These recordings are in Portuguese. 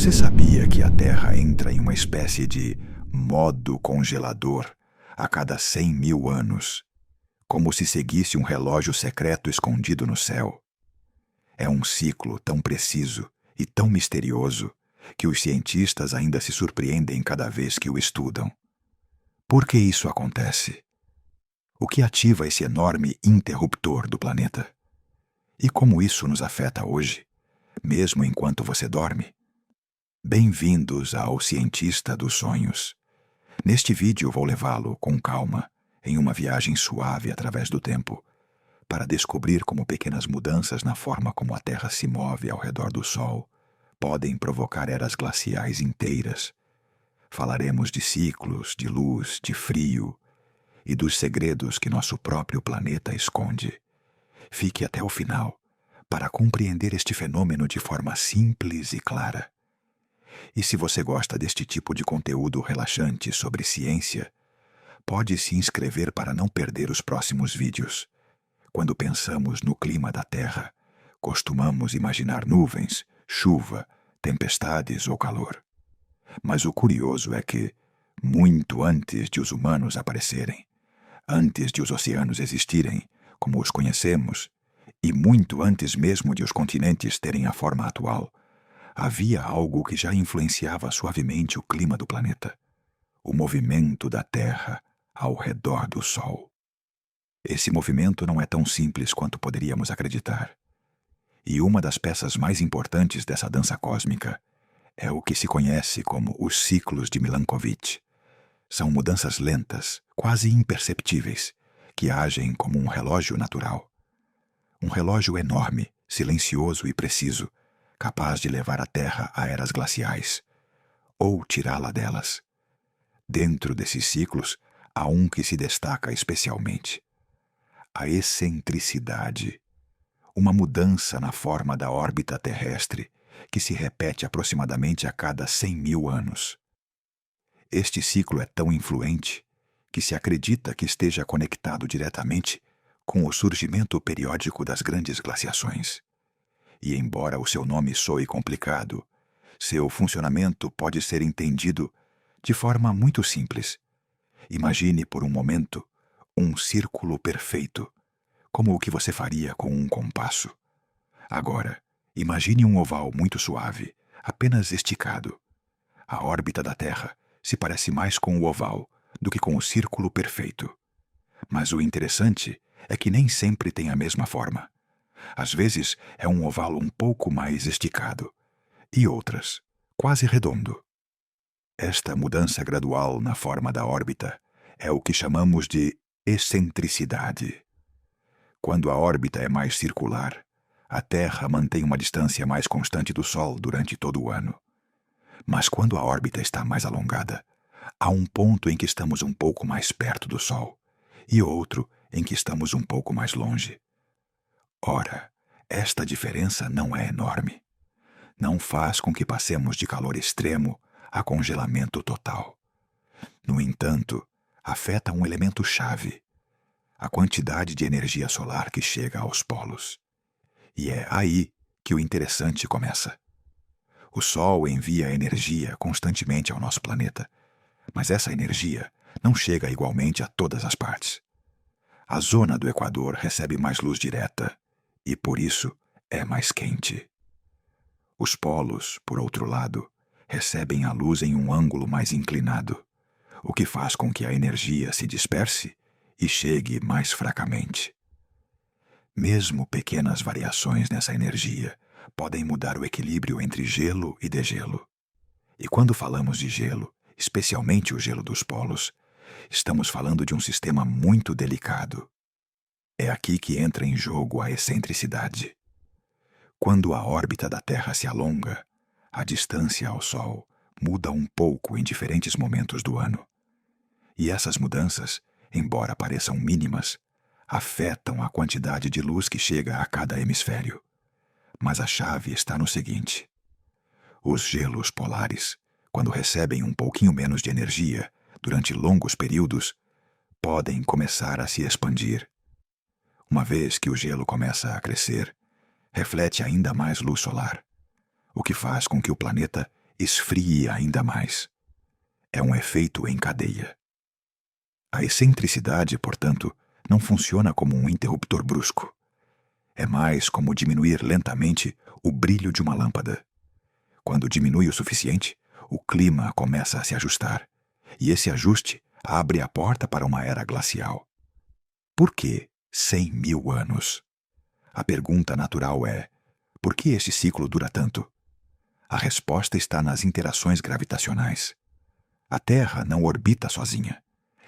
Você sabia que a Terra entra em uma espécie de modo congelador a cada 100.000 anos, como se seguisse um relógio secreto escondido no céu? É um ciclo tão preciso e tão misterioso que os cientistas ainda se surpreendem cada vez que o estudam. Por que isso acontece? O que ativa esse enorme interruptor do planeta? E como isso nos afeta hoje, mesmo enquanto você dorme? Bem-vindos ao Cientista dos Sonhos. Neste vídeo vou levá-lo com calma em uma viagem suave através do tempo, para descobrir como pequenas mudanças na forma como a Terra se move ao redor do Sol podem provocar eras glaciais inteiras. Falaremos de ciclos, de luz, de frio e dos segredos que nosso próprio planeta esconde. Fique até o final para compreender este fenômeno de forma simples e clara. E se você gosta deste tipo de conteúdo relaxante sobre ciência, pode se inscrever para não perder os próximos vídeos. Quando pensamos no clima da Terra, costumamos imaginar nuvens, chuva, tempestades ou calor. Mas o curioso é que, muito antes de os humanos aparecerem, antes de os oceanos existirem, como os conhecemos, e muito antes mesmo de os continentes terem a forma atual, havia algo que já influenciava suavemente o clima do planeta: o movimento da Terra ao redor do Sol. Esse movimento não é tão simples quanto poderíamos acreditar. E uma das peças mais importantes dessa dança cósmica é o que se conhece como os ciclos de Milankovitch. São mudanças lentas, quase imperceptíveis, que agem como um relógio natural. Um relógio enorme, silencioso e preciso, capaz de levar a Terra a eras glaciais, ou tirá-la delas. Dentro desses ciclos, há um que se destaca especialmente: a excentricidade. Uma mudança na forma da órbita terrestre que se repete aproximadamente a cada 100.000 anos. Este ciclo é tão influente que se acredita que esteja conectado diretamente com o surgimento periódico das grandes glaciações. E embora o seu nome soe complicado, seu funcionamento pode ser entendido de forma muito simples. Imagine por um momento um círculo perfeito, como o que você faria com um compasso. Agora, imagine um oval muito suave, apenas esticado. A órbita da Terra se parece mais com o oval do que com o círculo perfeito. Mas o interessante é que nem sempre tem a mesma forma. Às vezes é um oval um pouco mais esticado, e outras, quase redondo. Esta mudança gradual na forma da órbita é o que chamamos de excentricidade. Quando a órbita é mais circular, a Terra mantém uma distância mais constante do Sol durante todo o ano. Mas quando a órbita está mais alongada, há um ponto em que estamos um pouco mais perto do Sol e outro em que estamos um pouco mais longe. Ora, esta diferença não é enorme. Não faz com que passemos de calor extremo a congelamento total. No entanto, afeta um elemento-chave: a quantidade de energia solar que chega aos polos. E é aí que o interessante começa. O Sol envia energia constantemente ao nosso planeta, mas essa energia não chega igualmente a todas as partes. A zona do Equador recebe mais luz direta e, por isso, é mais quente. Os polos, por outro lado, recebem a luz em um ângulo mais inclinado, o que faz com que a energia se disperse e chegue mais fracamente. Mesmo pequenas variações nessa energia podem mudar o equilíbrio entre gelo e degelo. E quando falamos de gelo, especialmente o gelo dos polos, estamos falando de um sistema muito delicado. É aqui que entra em jogo a excentricidade. Quando a órbita da Terra se alonga, a distância ao Sol muda um pouco em diferentes momentos do ano. E essas mudanças, embora pareçam mínimas, afetam a quantidade de luz que chega a cada hemisfério. Mas a chave está no seguinte: os gelos polares, quando recebem um pouquinho menos de energia durante longos períodos, podem começar a se expandir. Uma vez que o gelo começa a crescer, reflete ainda mais luz solar, o que faz com que o planeta esfrie ainda mais. É um efeito em cadeia. A excentricidade, portanto, não funciona como um interruptor brusco. É mais como diminuir lentamente o brilho de uma lâmpada. Quando diminui o suficiente, o clima começa a se ajustar, e esse ajuste abre a porta para uma era glacial. Por que 100 mil anos? A pergunta natural é: por que este ciclo dura tanto? A resposta está nas interações gravitacionais. A Terra não orbita sozinha.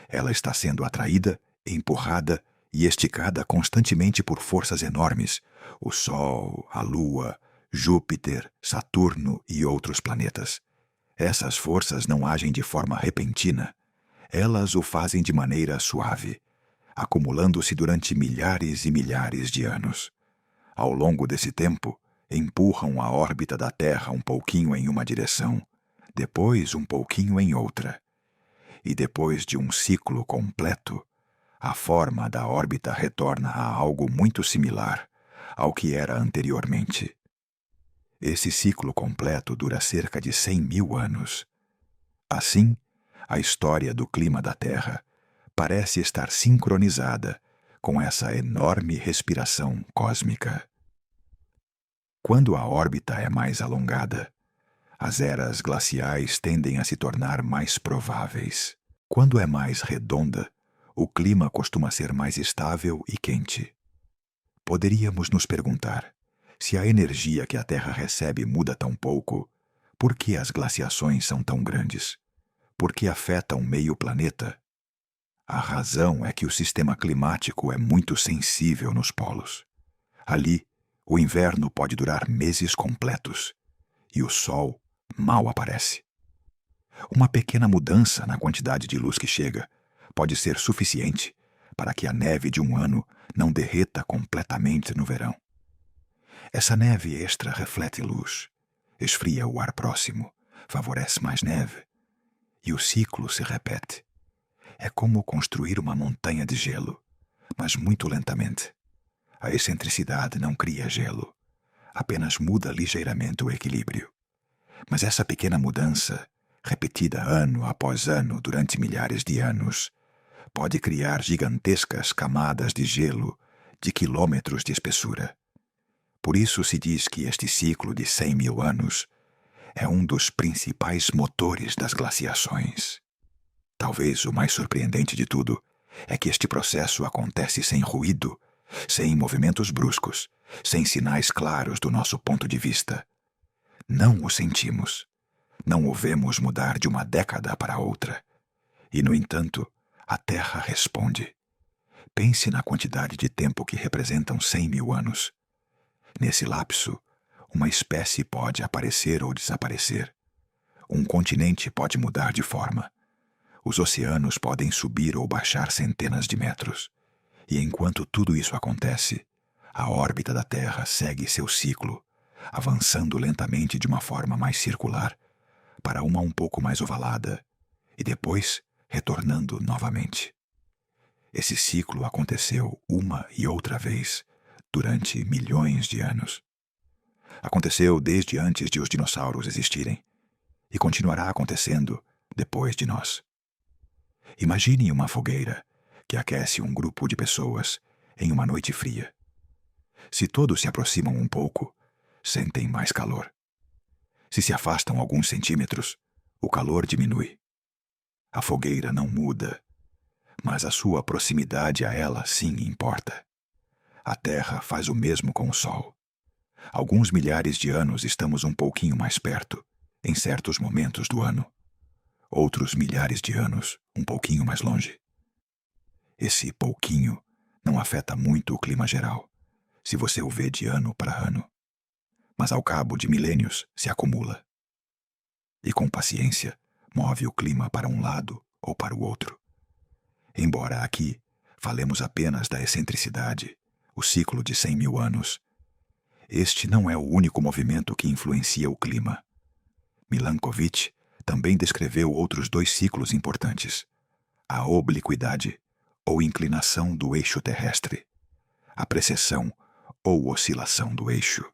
Ela está sendo atraída, empurrada e esticada constantemente por forças enormes: o Sol, a Lua, Júpiter, Saturno e outros planetas. Essas forças não agem de forma repentina. Elas o fazem de maneira suave, acumulando-se durante milhares e milhares de anos. Ao longo desse tempo, empurram a órbita da Terra um pouquinho em uma direção, depois um pouquinho em outra. E depois de um ciclo completo, a forma da órbita retorna a algo muito similar ao que era anteriormente. Esse ciclo completo dura cerca de 100 mil anos. Assim, a história do clima da Terra parece estar sincronizada com essa enorme respiração cósmica. Quando a órbita é mais alongada, as eras glaciais tendem a se tornar mais prováveis. Quando é mais redonda, o clima costuma ser mais estável e quente. Poderíamos nos perguntar: se a energia que a Terra recebe muda tão pouco, por que as glaciações são tão grandes? Por que afetam meio planeta? A razão é que o sistema climático é muito sensível nos polos. Ali, o inverno pode durar meses completos e o sol mal aparece. Uma pequena mudança na quantidade de luz que chega pode ser suficiente para que a neve de um ano não derreta completamente no verão. Essa neve extra reflete luz, esfria o ar próximo, favorece mais neve, e o ciclo se repete. É como construir uma montanha de gelo, mas muito lentamente. A excentricidade não cria gelo, apenas muda ligeiramente o equilíbrio. Mas essa pequena mudança, repetida ano após ano durante milhares de anos, pode criar gigantescas camadas de gelo de quilômetros de espessura. Por isso se diz que este ciclo de 100 mil anos é um dos principais motores das glaciações. Talvez o mais surpreendente de tudo é que este processo acontece sem ruído, sem movimentos bruscos, sem sinais claros do nosso ponto de vista. Não o sentimos. Não o vemos mudar de uma década para outra. E, no entanto, a Terra responde. Pense na quantidade de tempo que representam 100 mil anos. Nesse lapso, uma espécie pode aparecer ou desaparecer. Um continente pode mudar de forma. Os oceanos podem subir ou baixar centenas de metros. E enquanto tudo isso acontece, a órbita da Terra segue seu ciclo, avançando lentamente de uma forma mais circular para uma um pouco mais ovalada, e depois retornando novamente. Esse ciclo aconteceu uma e outra vez durante milhões de anos. Aconteceu desde antes de os dinossauros existirem e continuará acontecendo depois de nós. Imagine uma fogueira que aquece um grupo de pessoas em uma noite fria. Se todos se aproximam um pouco, sentem mais calor. Se se afastam alguns centímetros, o calor diminui. A fogueira não muda, mas a sua proximidade a ela sim importa. A Terra faz o mesmo com o Sol. Alguns milhares de anos estamos um pouquinho mais perto, em certos momentos do ano. Outros milhares de anos, um pouquinho mais longe. Esse pouquinho não afeta muito o clima geral, se você o vê de ano para ano. Mas ao cabo de milênios se acumula. E com paciência, move o clima para um lado ou para o outro. Embora aqui falemos apenas da excentricidade, o ciclo de 100 mil anos, este não é o único movimento que influencia o clima. Milankovitch também descreveu outros dois ciclos importantes: a obliquidade, ou inclinação do eixo terrestre, a precessão, ou oscilação do eixo.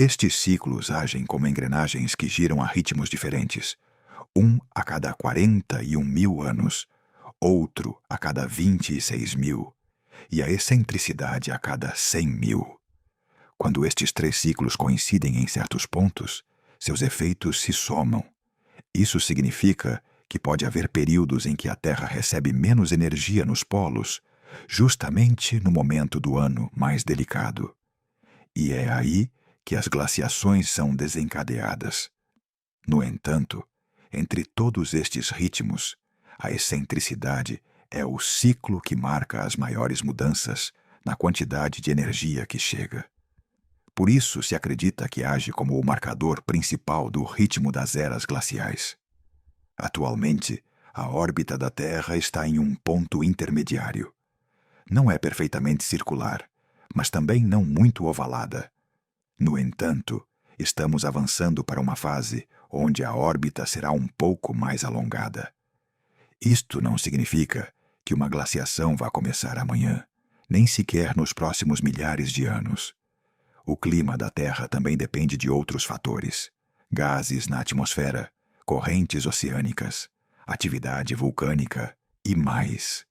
Estes ciclos agem como engrenagens que giram a ritmos diferentes, um a cada 41.000 anos, outro a cada 26.000, e a excentricidade a cada 100.000. Quando estes 3 ciclos coincidem em certos pontos, seus efeitos se somam. Isso significa que pode haver períodos em que a Terra recebe menos energia nos polos, justamente no momento do ano mais delicado. E é aí que as glaciações são desencadeadas. No entanto, entre todos estes ritmos, a excentricidade é o ciclo que marca as maiores mudanças na quantidade de energia que chega. Por isso se acredita que age como o marcador principal do ritmo das eras glaciais. Atualmente, a órbita da Terra está em um ponto intermediário. Não é perfeitamente circular, mas também não muito ovalada. No entanto, estamos avançando para uma fase onde a órbita será um pouco mais alongada. Isto não significa que uma glaciação vá começar amanhã, nem sequer nos próximos milhares de anos. O clima da Terra também depende de outros fatores: gases na atmosfera, correntes oceânicas, atividade vulcânica e mais.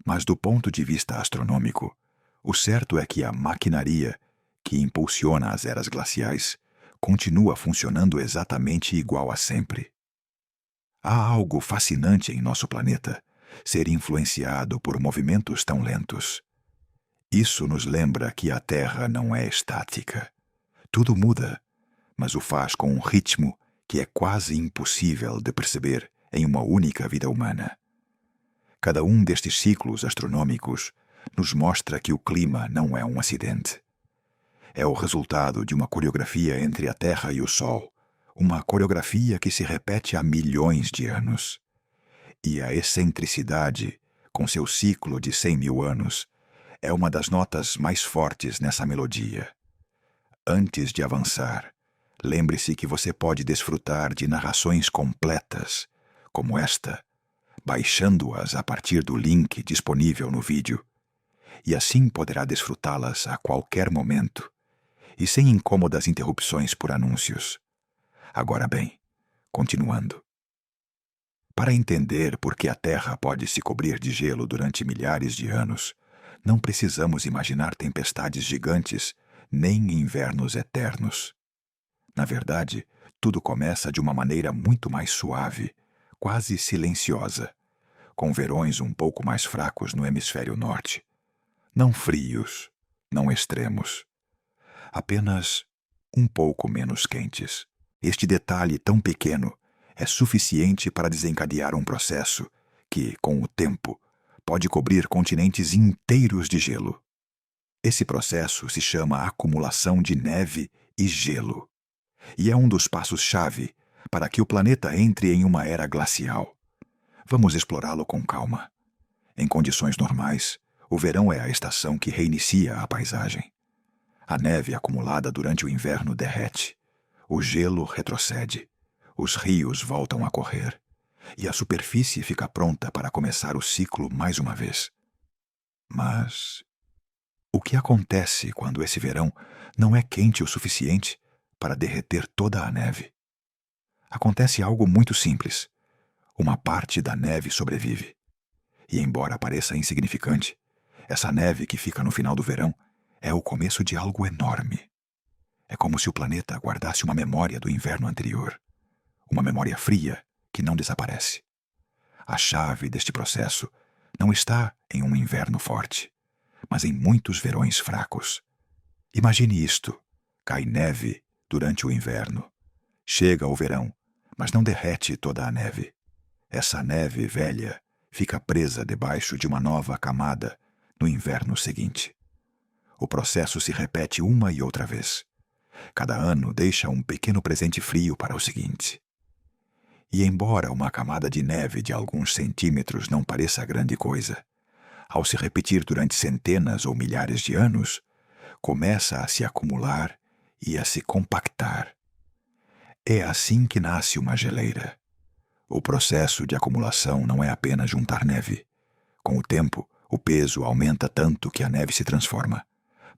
Mas do ponto de vista astronômico, o certo é que a maquinaria que impulsiona as eras glaciais continua funcionando exatamente igual a sempre. Há algo fascinante em nosso planeta ser influenciado por movimentos tão lentos. Isso nos lembra que a Terra não é estática. Tudo muda, mas o faz com um ritmo que é quase impossível de perceber em uma única vida humana. Cada um destes ciclos astronômicos nos mostra que o clima não é um acidente. É o resultado de uma coreografia entre a Terra e o Sol, uma coreografia que se repete há milhões de anos. E a excentricidade, com seu ciclo de 100.000 anos, é uma das notas mais fortes nessa melodia. Antes de avançar, lembre-se que você pode desfrutar de narrações completas, como esta, baixando-as a partir do link disponível no vídeo, e assim poderá desfrutá-las a qualquer momento, e sem incômodas interrupções por anúncios. Agora bem, continuando. Para entender por que a Terra pode se cobrir de gelo durante milhares de anos, não precisamos imaginar tempestades gigantes nem invernos eternos. Na verdade, tudo começa de uma maneira muito mais suave, quase silenciosa, com verões um pouco mais fracos no hemisfério norte. Não frios, não extremos. Apenas um pouco menos quentes. Este detalhe tão pequeno é suficiente para desencadear um processo que, com o tempo, pode cobrir continentes inteiros de gelo. Esse processo se chama acumulação de neve e gelo, e é um dos passos-chave para que o planeta entre em uma era glacial. Vamos explorá-lo com calma. Em condições normais, o verão é a estação que reinicia a paisagem. A neve acumulada durante o inverno derrete, o gelo retrocede, os rios voltam a correr, e a superfície fica pronta para começar o ciclo mais uma vez. Mas o que acontece quando esse verão não é quente o suficiente para derreter toda a neve? Acontece algo muito simples. Uma parte da neve sobrevive. E embora pareça insignificante, essa neve que fica no final do verão é o começo de algo enorme. É como se o planeta guardasse uma memória do inverno anterior. Uma memória fria que não desaparece. A chave deste processo não está em um inverno forte, mas em muitos verões fracos. Imagine isto: cai neve durante o inverno. Chega o verão, mas não derrete toda a neve. Essa neve velha fica presa debaixo de uma nova camada no inverno seguinte. O processo se repete uma e outra vez. Cada ano deixa um pequeno presente frio para o seguinte. E embora uma camada de neve de alguns centímetros não pareça grande coisa, ao se repetir durante centenas ou milhares de anos, começa a se acumular e a se compactar. É assim que nasce uma geleira. O processo de acumulação não é apenas juntar neve. Com o tempo, o peso aumenta tanto que a neve se transforma.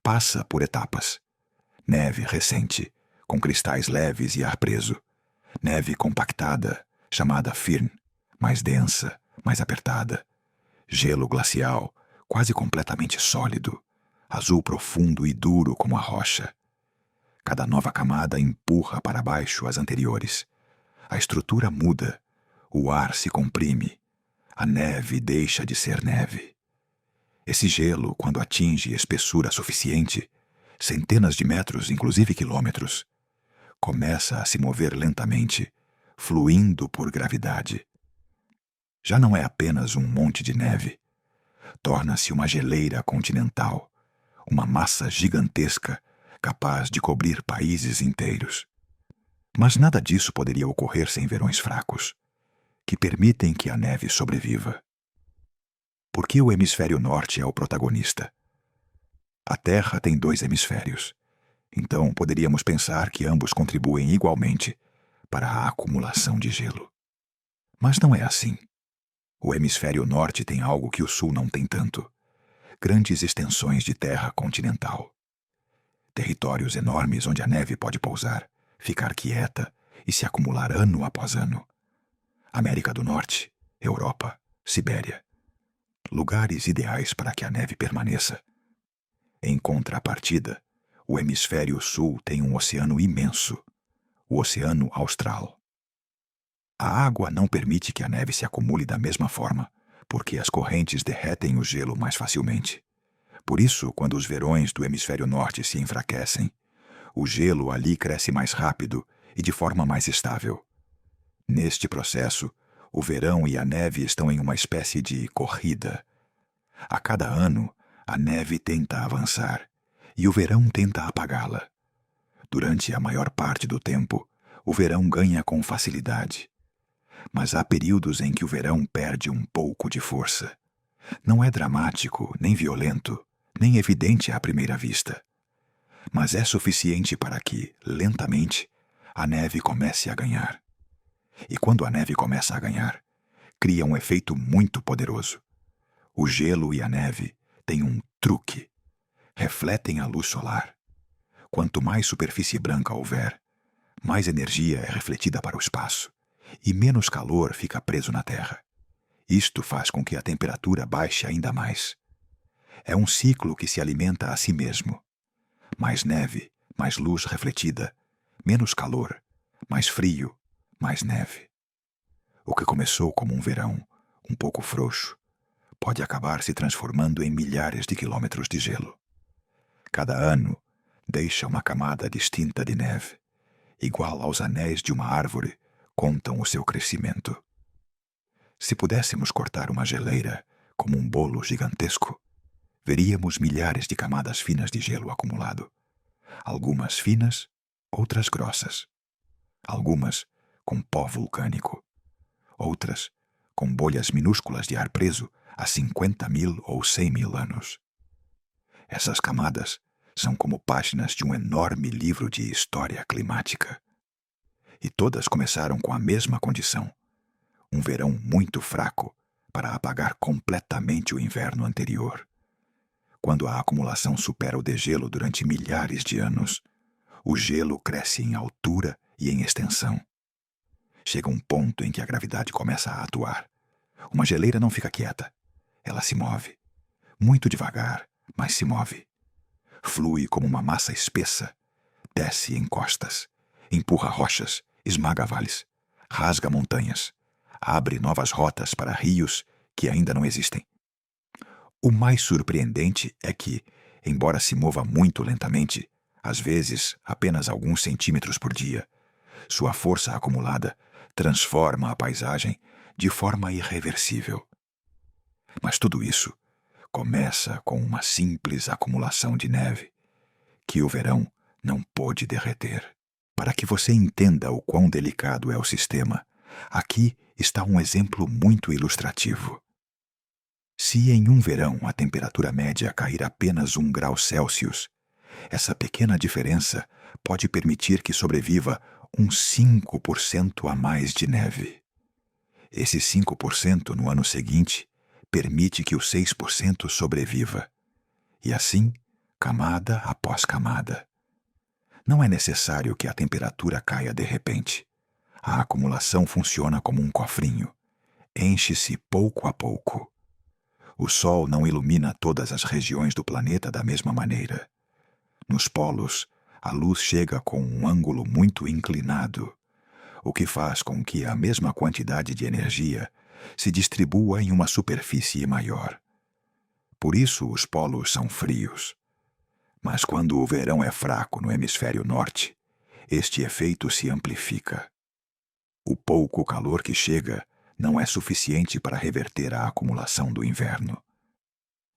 Passa por etapas. Neve recente, com cristais leves e ar preso. Neve compactada, chamada firn, mais densa, mais apertada. Gelo glacial, quase completamente sólido, azul profundo e duro como a rocha. Cada nova camada empurra para baixo as anteriores. A estrutura muda, o ar se comprime, a neve deixa de ser neve. Esse gelo, quando atinge espessura suficiente, centenas de metros, inclusive quilômetros, começa a se mover lentamente, fluindo por gravidade. Já não é apenas um monte de neve. Torna-se uma geleira continental, uma massa gigantesca capaz de cobrir países inteiros. Mas nada disso poderia ocorrer sem verões fracos, que permitem que a neve sobreviva. Por que o hemisfério norte é o protagonista? A Terra tem 2 hemisférios, então poderíamos pensar que ambos contribuem igualmente para a acumulação de gelo. Mas não é assim. O hemisfério norte tem algo que o sul não tem tanto: grandes extensões de terra continental. Territórios enormes onde a neve pode pousar, ficar quieta e se acumular ano após ano. América do Norte, Europa, Sibéria. Lugares ideais para que a neve permaneça. Em contrapartida, o hemisfério sul tem um oceano imenso, o Oceano Austral. A água não permite que a neve se acumule da mesma forma, porque as correntes derretem o gelo mais facilmente. Por isso, quando os verões do hemisfério norte se enfraquecem, o gelo ali cresce mais rápido e de forma mais estável. Neste processo, o verão e a neve estão em uma espécie de corrida. A cada ano, a neve tenta avançar e o verão tenta apagá-la. Durante a maior parte do tempo, o verão ganha com facilidade. Mas há períodos em que o verão perde um pouco de força. Não é dramático, nem violento, nem evidente à primeira vista. Mas é suficiente para que, lentamente, a neve comece a ganhar. E quando a neve começa a ganhar, cria um efeito muito poderoso. O gelo e a neve têm um truque. Refletem a luz solar. Quanto mais superfície branca houver, mais energia é refletida para o espaço e menos calor fica preso na Terra. Isto faz com que a temperatura baixe ainda mais. É um ciclo que se alimenta a si mesmo. Mais neve, mais luz refletida, menos calor, mais frio, mais neve. O que começou como um verão, um pouco frouxo, pode acabar se transformando em milhares de quilômetros de gelo. Cada ano deixa uma camada distinta de neve, igual aos anéis de uma árvore, contam o seu crescimento. Se pudéssemos cortar uma geleira como um bolo gigantesco, veríamos milhares de camadas finas de gelo acumulado. Algumas finas, outras grossas. Algumas com pó vulcânico. Outras com bolhas minúsculas de ar preso há 50.000 ou 100.000 anos. Essas camadas são como páginas de um enorme livro de história climática. E todas começaram com a mesma condição: um verão muito fraco para apagar completamente o inverno anterior. Quando a acumulação supera o degelo durante milhares de anos, o gelo cresce em altura e em extensão. Chega um ponto em que a gravidade começa a atuar. Uma geleira não fica quieta. Ela se move. Muito devagar, mas se move. Flui como uma massa espessa. Desce em costas. Empurra rochas, esmaga vales, rasga montanhas, abre novas rotas para rios que ainda não existem. O mais surpreendente é que, embora se mova muito lentamente, às vezes apenas alguns centímetros por dia, sua força acumulada transforma a paisagem de forma irreversível. Mas tudo isso começa com uma simples acumulação de neve que o verão não pôde derreter. Para que você entenda o quão delicado é o sistema, aqui está um exemplo muito ilustrativo. Se em um verão a temperatura média cair apenas 1 grau Celsius, essa pequena diferença pode permitir que sobreviva uns 5% a mais de neve. Esse 5% no ano seguinte permite que o 6% sobreviva. E assim, camada após camada. Não é necessário que a temperatura caia de repente. A acumulação funciona como um cofrinho. Enche-se pouco a pouco. O Sol não ilumina todas as regiões do planeta da mesma maneira. Nos polos, a luz chega com um ângulo muito inclinado, o que faz com que a mesma quantidade de energia se distribua em uma superfície maior. Por isso os polos são frios. Mas quando o verão é fraco no hemisfério norte, este efeito se amplifica. O pouco calor que chega não é suficiente para reverter a acumulação do inverno.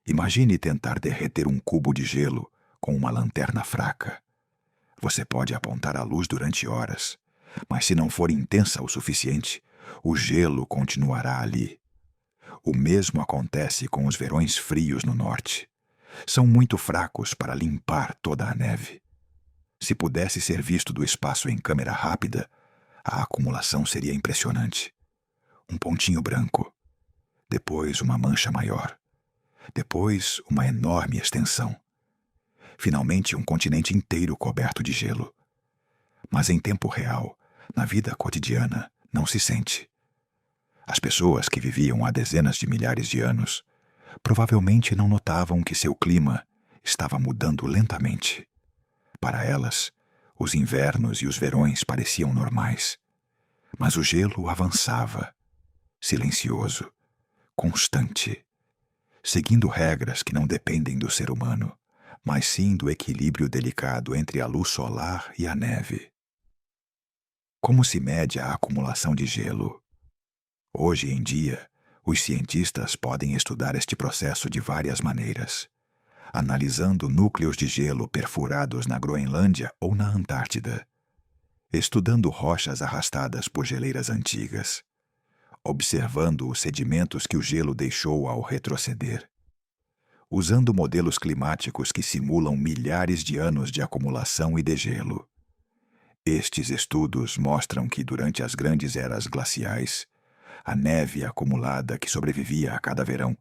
Imagine tentar derreter um cubo de gelo com uma lanterna fraca. Você pode apontar a luz durante horas, mas se não for intensa o suficiente, o gelo continuará ali. O mesmo acontece com os verões frios no norte. São muito fracos para limpar toda a neve. Se pudesse ser visto do espaço em câmera rápida, a acumulação seria impressionante. Um pontinho branco, depois uma mancha maior, depois uma enorme extensão. Finalmente um continente inteiro coberto de gelo. Mas em tempo real, na vida cotidiana, não se sente. As pessoas que viviam há dezenas de milhares de anos provavelmente não notavam que seu clima estava mudando lentamente. Para elas, os invernos e os verões pareciam normais, mas o gelo avançava, silencioso, constante, seguindo regras que não dependem do ser humano, mas sim do equilíbrio delicado entre a luz solar e a neve. Como se mede a acumulação de gelo? Hoje em dia, os cientistas podem estudar este processo de várias maneiras, analisando núcleos de gelo perfurados na Groenlândia ou na Antártida, estudando rochas arrastadas por geleiras antigas, observando os sedimentos que o gelo deixou ao retroceder, usando modelos climáticos que simulam milhares de anos de acumulação e degelo. Estes estudos mostram que durante as grandes eras glaciais, a neve acumulada que sobrevivia a cada verão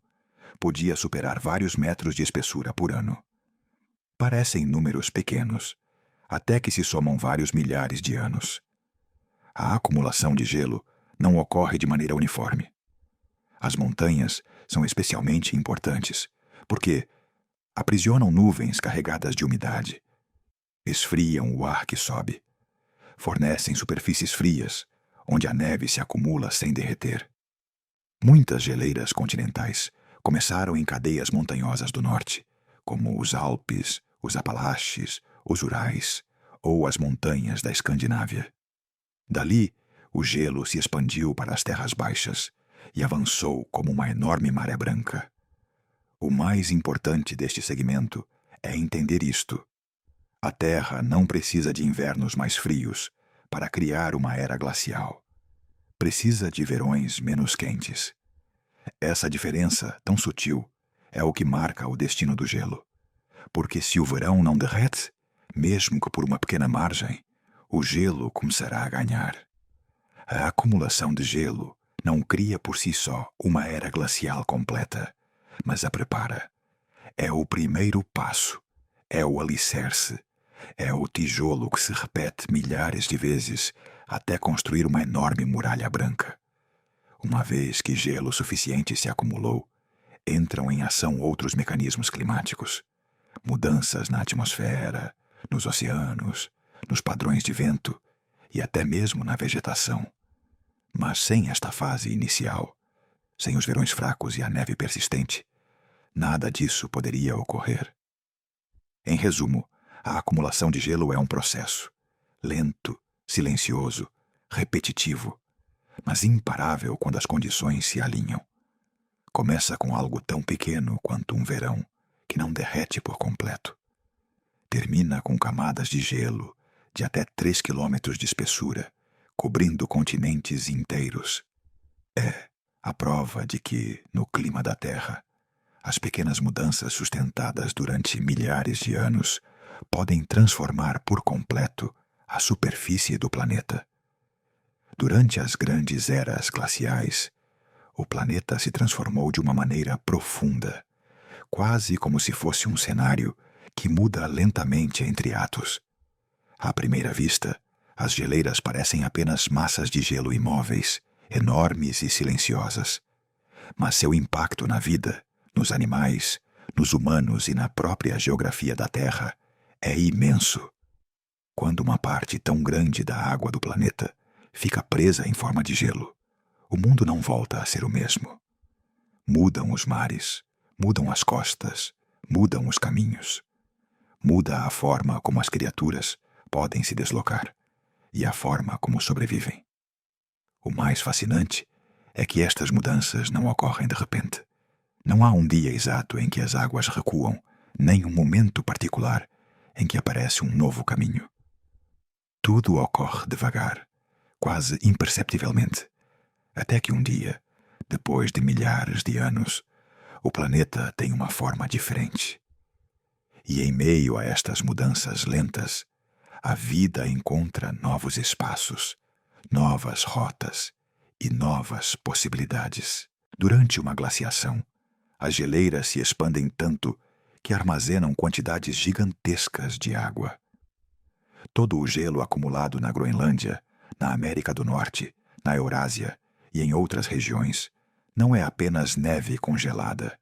podia superar vários metros de espessura por ano. Parecem números pequenos, até que se somam vários milhares de anos. A acumulação de gelo não ocorre de maneira uniforme. As montanhas são especialmente importantes, porque aprisionam nuvens carregadas de umidade, esfriam o ar que sobe, fornecem superfícies frias, onde a neve se acumula sem derreter. Muitas geleiras continentais começaram em cadeias montanhosas do norte, como os Alpes, os Apalaches, os Urais ou as montanhas da Escandinávia. Dali, o gelo se expandiu para as terras baixas e avançou como uma enorme maré branca. O mais importante deste segmento é entender isto. A Terra não precisa de invernos mais frios para criar uma era glacial. Precisa de verões menos quentes. Essa diferença, tão sutil, é o que marca o destino do gelo. Porque se o verão não derrete, mesmo que por uma pequena margem, o gelo começará a ganhar. A acumulação de gelo não cria por si só uma era glacial completa, mas a prepara. É o primeiro passo, é o alicerce, é o tijolo que se repete milhares de vezes até construir uma enorme muralha branca. Uma vez que gelo suficiente se acumulou, entram em ação outros mecanismos climáticos. Mudanças na atmosfera, nos oceanos, nos padrões de vento e até mesmo na vegetação. Mas sem esta fase inicial, sem os verões fracos e a neve persistente, nada disso poderia ocorrer. Em resumo, a acumulação de gelo é um processo lento, silencioso, repetitivo, mas imparável quando as condições se alinham. Começa com algo tão pequeno quanto um verão, que não derrete por completo. Termina com camadas de gelo de até 3 quilômetros de espessura, cobrindo continentes inteiros. É a prova de que, no clima da Terra, as pequenas mudanças sustentadas durante milhares de anos podem transformar por completo a superfície do planeta. Durante as grandes eras glaciais, o planeta se transformou de uma maneira profunda, quase como se fosse um cenário que muda lentamente entre atos. À primeira vista, as geleiras parecem apenas massas de gelo imóveis, enormes e silenciosas. Mas seu impacto na vida, nos animais, nos humanos e na própria geografia da Terra é imenso. Quando uma parte tão grande da água do planeta fica presa em forma de gelo, o mundo não volta a ser o mesmo. Mudam os mares, mudam as costas, mudam os caminhos. Muda a forma como as criaturas podem se deslocar e a forma como sobrevivem. O mais fascinante é que estas mudanças não ocorrem de repente. Não há um dia exato em que as águas recuam, nem um momento particular em que aparece um novo caminho. Tudo ocorre devagar, quase imperceptivelmente, até que um dia, depois de milhares de anos, o planeta tem uma forma diferente. E em meio a estas mudanças lentas, a vida encontra novos espaços, novas rotas e novas possibilidades. Durante uma glaciação, as geleiras se expandem tanto que armazenam quantidades gigantescas de água. Todo o gelo acumulado na Groenlândia, na América do Norte, na Eurásia e em outras regiões não é apenas neve congelada,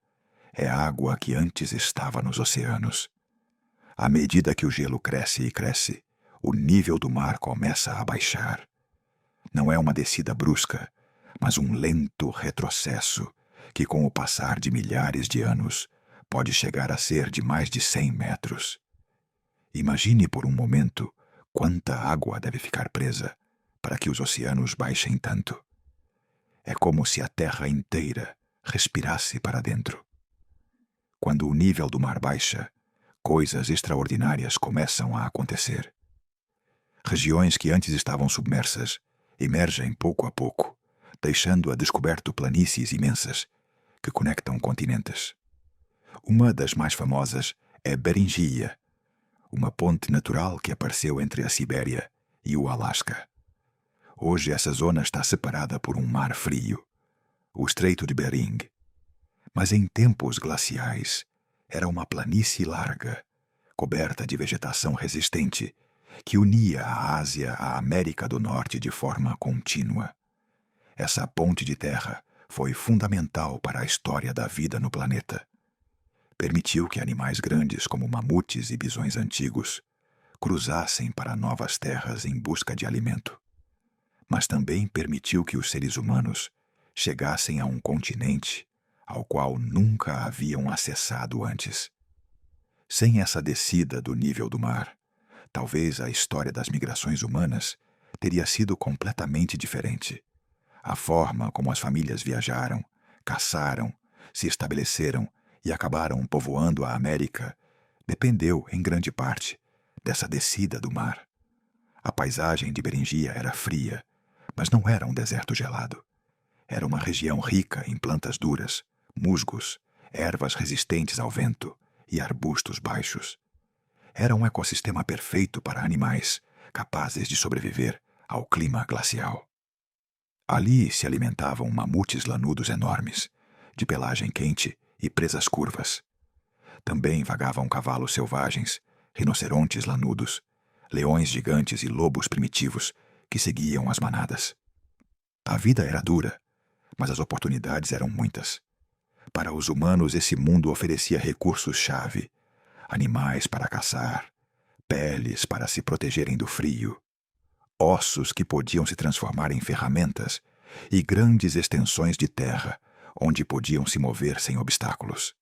é água que antes estava nos oceanos. À medida que o gelo cresce e cresce, o nível do mar começa a baixar. Não é uma descida brusca, mas um lento retrocesso que, com o passar de milhares de anos, pode chegar a ser de mais de 100 metros. Imagine por um momento quanta água deve ficar presa para que os oceanos baixem tanto. É como se a Terra inteira respirasse para dentro. Quando o nível do mar baixa, coisas extraordinárias começam a acontecer. Regiões que antes estavam submersas emergem pouco a pouco, deixando a descoberto planícies imensas que conectam continentes. Uma das mais famosas é Beringia, uma ponte natural que apareceu entre a Sibéria e o Alasca. Hoje essa zona está separada por um mar frio, o Estreito de Bering. Mas em tempos glaciais era uma planície larga, coberta de vegetação resistente, que unia a Ásia à América do Norte de forma contínua. Essa ponte de terra foi fundamental para a história da vida no planeta. Permitiu que animais grandes como mamutes e bisões antigos cruzassem para novas terras em busca de alimento. Mas também permitiu que os seres humanos chegassem a um continente ao qual nunca haviam acessado antes. Sem essa descida do nível do mar, talvez a história das migrações humanas teria sido completamente diferente. A forma como as famílias viajaram, caçaram, se estabeleceram e acabaram povoando a América dependeu, em grande parte, dessa descida do mar. A paisagem de Beringia era fria, mas não era um deserto gelado. Era uma região rica em plantas duras, musgos, ervas resistentes ao vento e arbustos baixos. Era um ecossistema perfeito para animais capazes de sobreviver ao clima glacial. Ali se alimentavam mamutes lanudos enormes, de pelagem quente e presas curvas. Também vagavam cavalos selvagens, rinocerontes lanudos, leões gigantes e lobos primitivos que seguiam as manadas. A vida era dura, mas as oportunidades eram muitas. Para os humanos, esse mundo oferecia recursos-chave, animais para caçar, peles para se protegerem do frio, ossos que podiam se transformar em ferramentas e grandes extensões de terra onde podiam se mover sem obstáculos.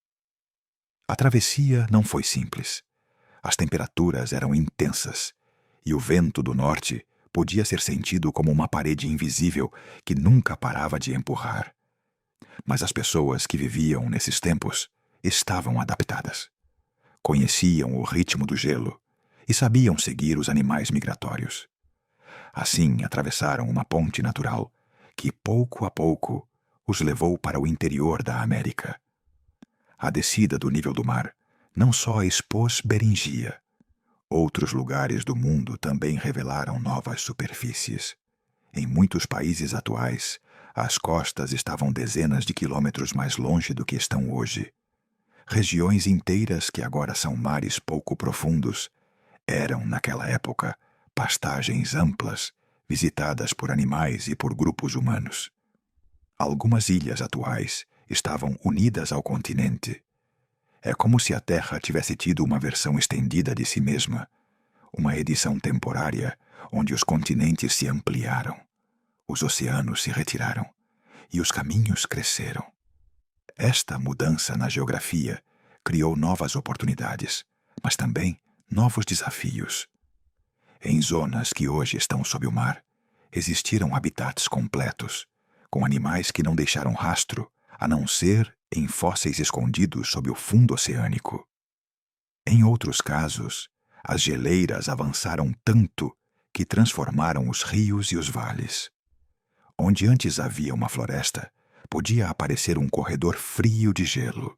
A travessia não foi simples. As temperaturas eram intensas e o vento do norte podia ser sentido como uma parede invisível que nunca parava de empurrar. Mas as pessoas que viviam nesses tempos estavam adaptadas. Conheciam o ritmo do gelo e sabiam seguir os animais migratórios. Assim, atravessaram uma ponte natural que, pouco a pouco, os levou para o interior da América. A descida do nível do mar não só expôs Beringia. Outros lugares do mundo também revelaram novas superfícies. Em muitos países atuais, as costas estavam dezenas de quilômetros mais longe do que estão hoje. Regiões inteiras que agora são mares pouco profundos eram, naquela época, pastagens amplas, visitadas por animais e por grupos humanos. Algumas ilhas atuais estavam unidas ao continente. É como se a Terra tivesse tido uma versão estendida de si mesma, uma edição temporária onde os continentes se ampliaram, os oceanos se retiraram e os caminhos cresceram. Esta mudança na geografia criou novas oportunidades, mas também novos desafios. Em zonas que hoje estão sob o mar, existiram habitats completos, com animais que não deixaram rastro, a não ser em fósseis escondidos sob o fundo oceânico. Em outros casos, as geleiras avançaram tanto que transformaram os rios e os vales. Onde antes havia uma floresta, podia aparecer um corredor frio de gelo.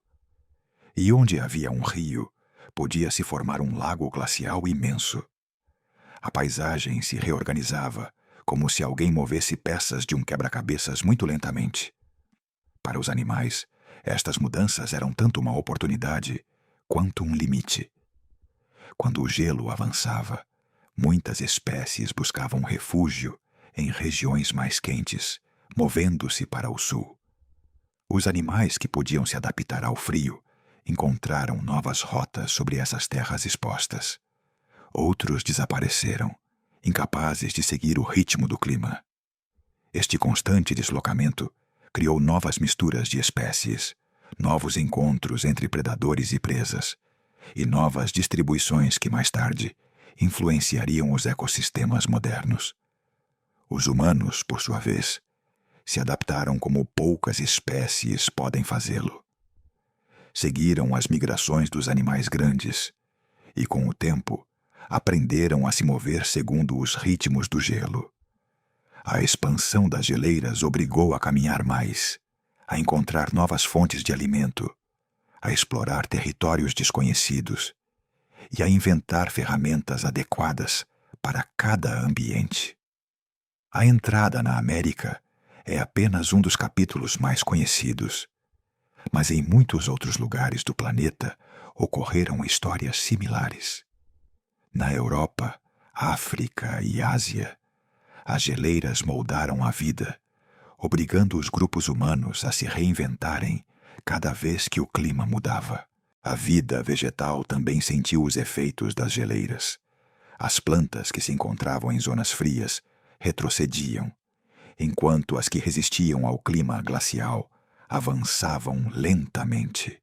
E onde havia um rio, podia se formar um lago glacial imenso. A paisagem se reorganizava, como se alguém movesse peças de um quebra-cabeças muito lentamente. Para os animais, estas mudanças eram tanto uma oportunidade quanto um limite. Quando o gelo avançava, muitas espécies buscavam refúgio em regiões mais quentes, movendo-se para o sul. Os animais que podiam se adaptar ao frio encontraram novas rotas sobre essas terras expostas. Outros desapareceram, incapazes de seguir o ritmo do clima. Este constante deslocamento criou novas misturas de espécies, novos encontros entre predadores e presas, e novas distribuições que mais tarde influenciariam os ecossistemas modernos. Os humanos, por sua vez, se adaptaram como poucas espécies podem fazê-lo. Seguiram as migrações dos animais grandes e, com o tempo, aprenderam a se mover segundo os ritmos do gelo. A expansão das geleiras obrigou a caminhar mais, a encontrar novas fontes de alimento, a explorar territórios desconhecidos e a inventar ferramentas adequadas para cada ambiente. A entrada na América é apenas um dos capítulos mais conhecidos, mas em muitos outros lugares do planeta ocorreram histórias similares. Na Europa, África e Ásia, as geleiras moldaram a vida, obrigando os grupos humanos a se reinventarem cada vez que o clima mudava. A vida vegetal também sentiu os efeitos das geleiras. As plantas que se encontravam em zonas frias retrocediam, enquanto as que resistiam ao clima glacial avançavam lentamente.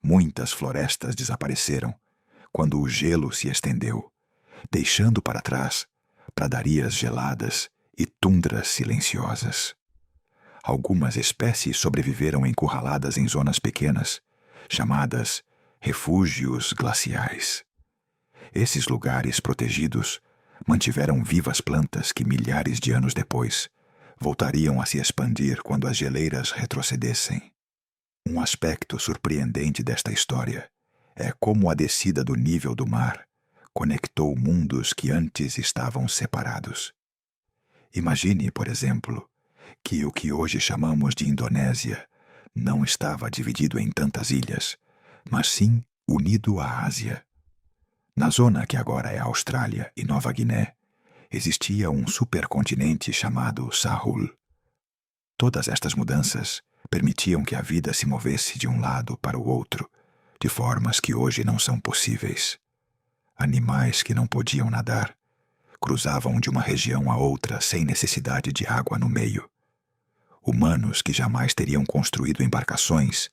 Muitas florestas desapareceram quando o gelo se estendeu, deixando para trás pradarias geladas e tundras silenciosas. Algumas espécies sobreviveram encurraladas em zonas pequenas, chamadas refúgios glaciais. Esses lugares protegidos mantiveram vivas plantas que milhares de anos depois voltariam a se expandir quando as geleiras retrocedessem. Um aspecto surpreendente desta história é como a descida do nível do mar conectou mundos que antes estavam separados. Imagine, por exemplo, que o que hoje chamamos de Indonésia não estava dividido em tantas ilhas, mas sim unido à Ásia. Na zona que agora é a Austrália e Nova Guiné, existia um supercontinente chamado Sahul. Todas estas mudanças permitiam que a vida se movesse de um lado para o outro, de formas que hoje não são possíveis. Animais que não podiam nadar cruzavam de uma região a outra sem necessidade de água no meio. Humanos que jamais teriam construído embarcações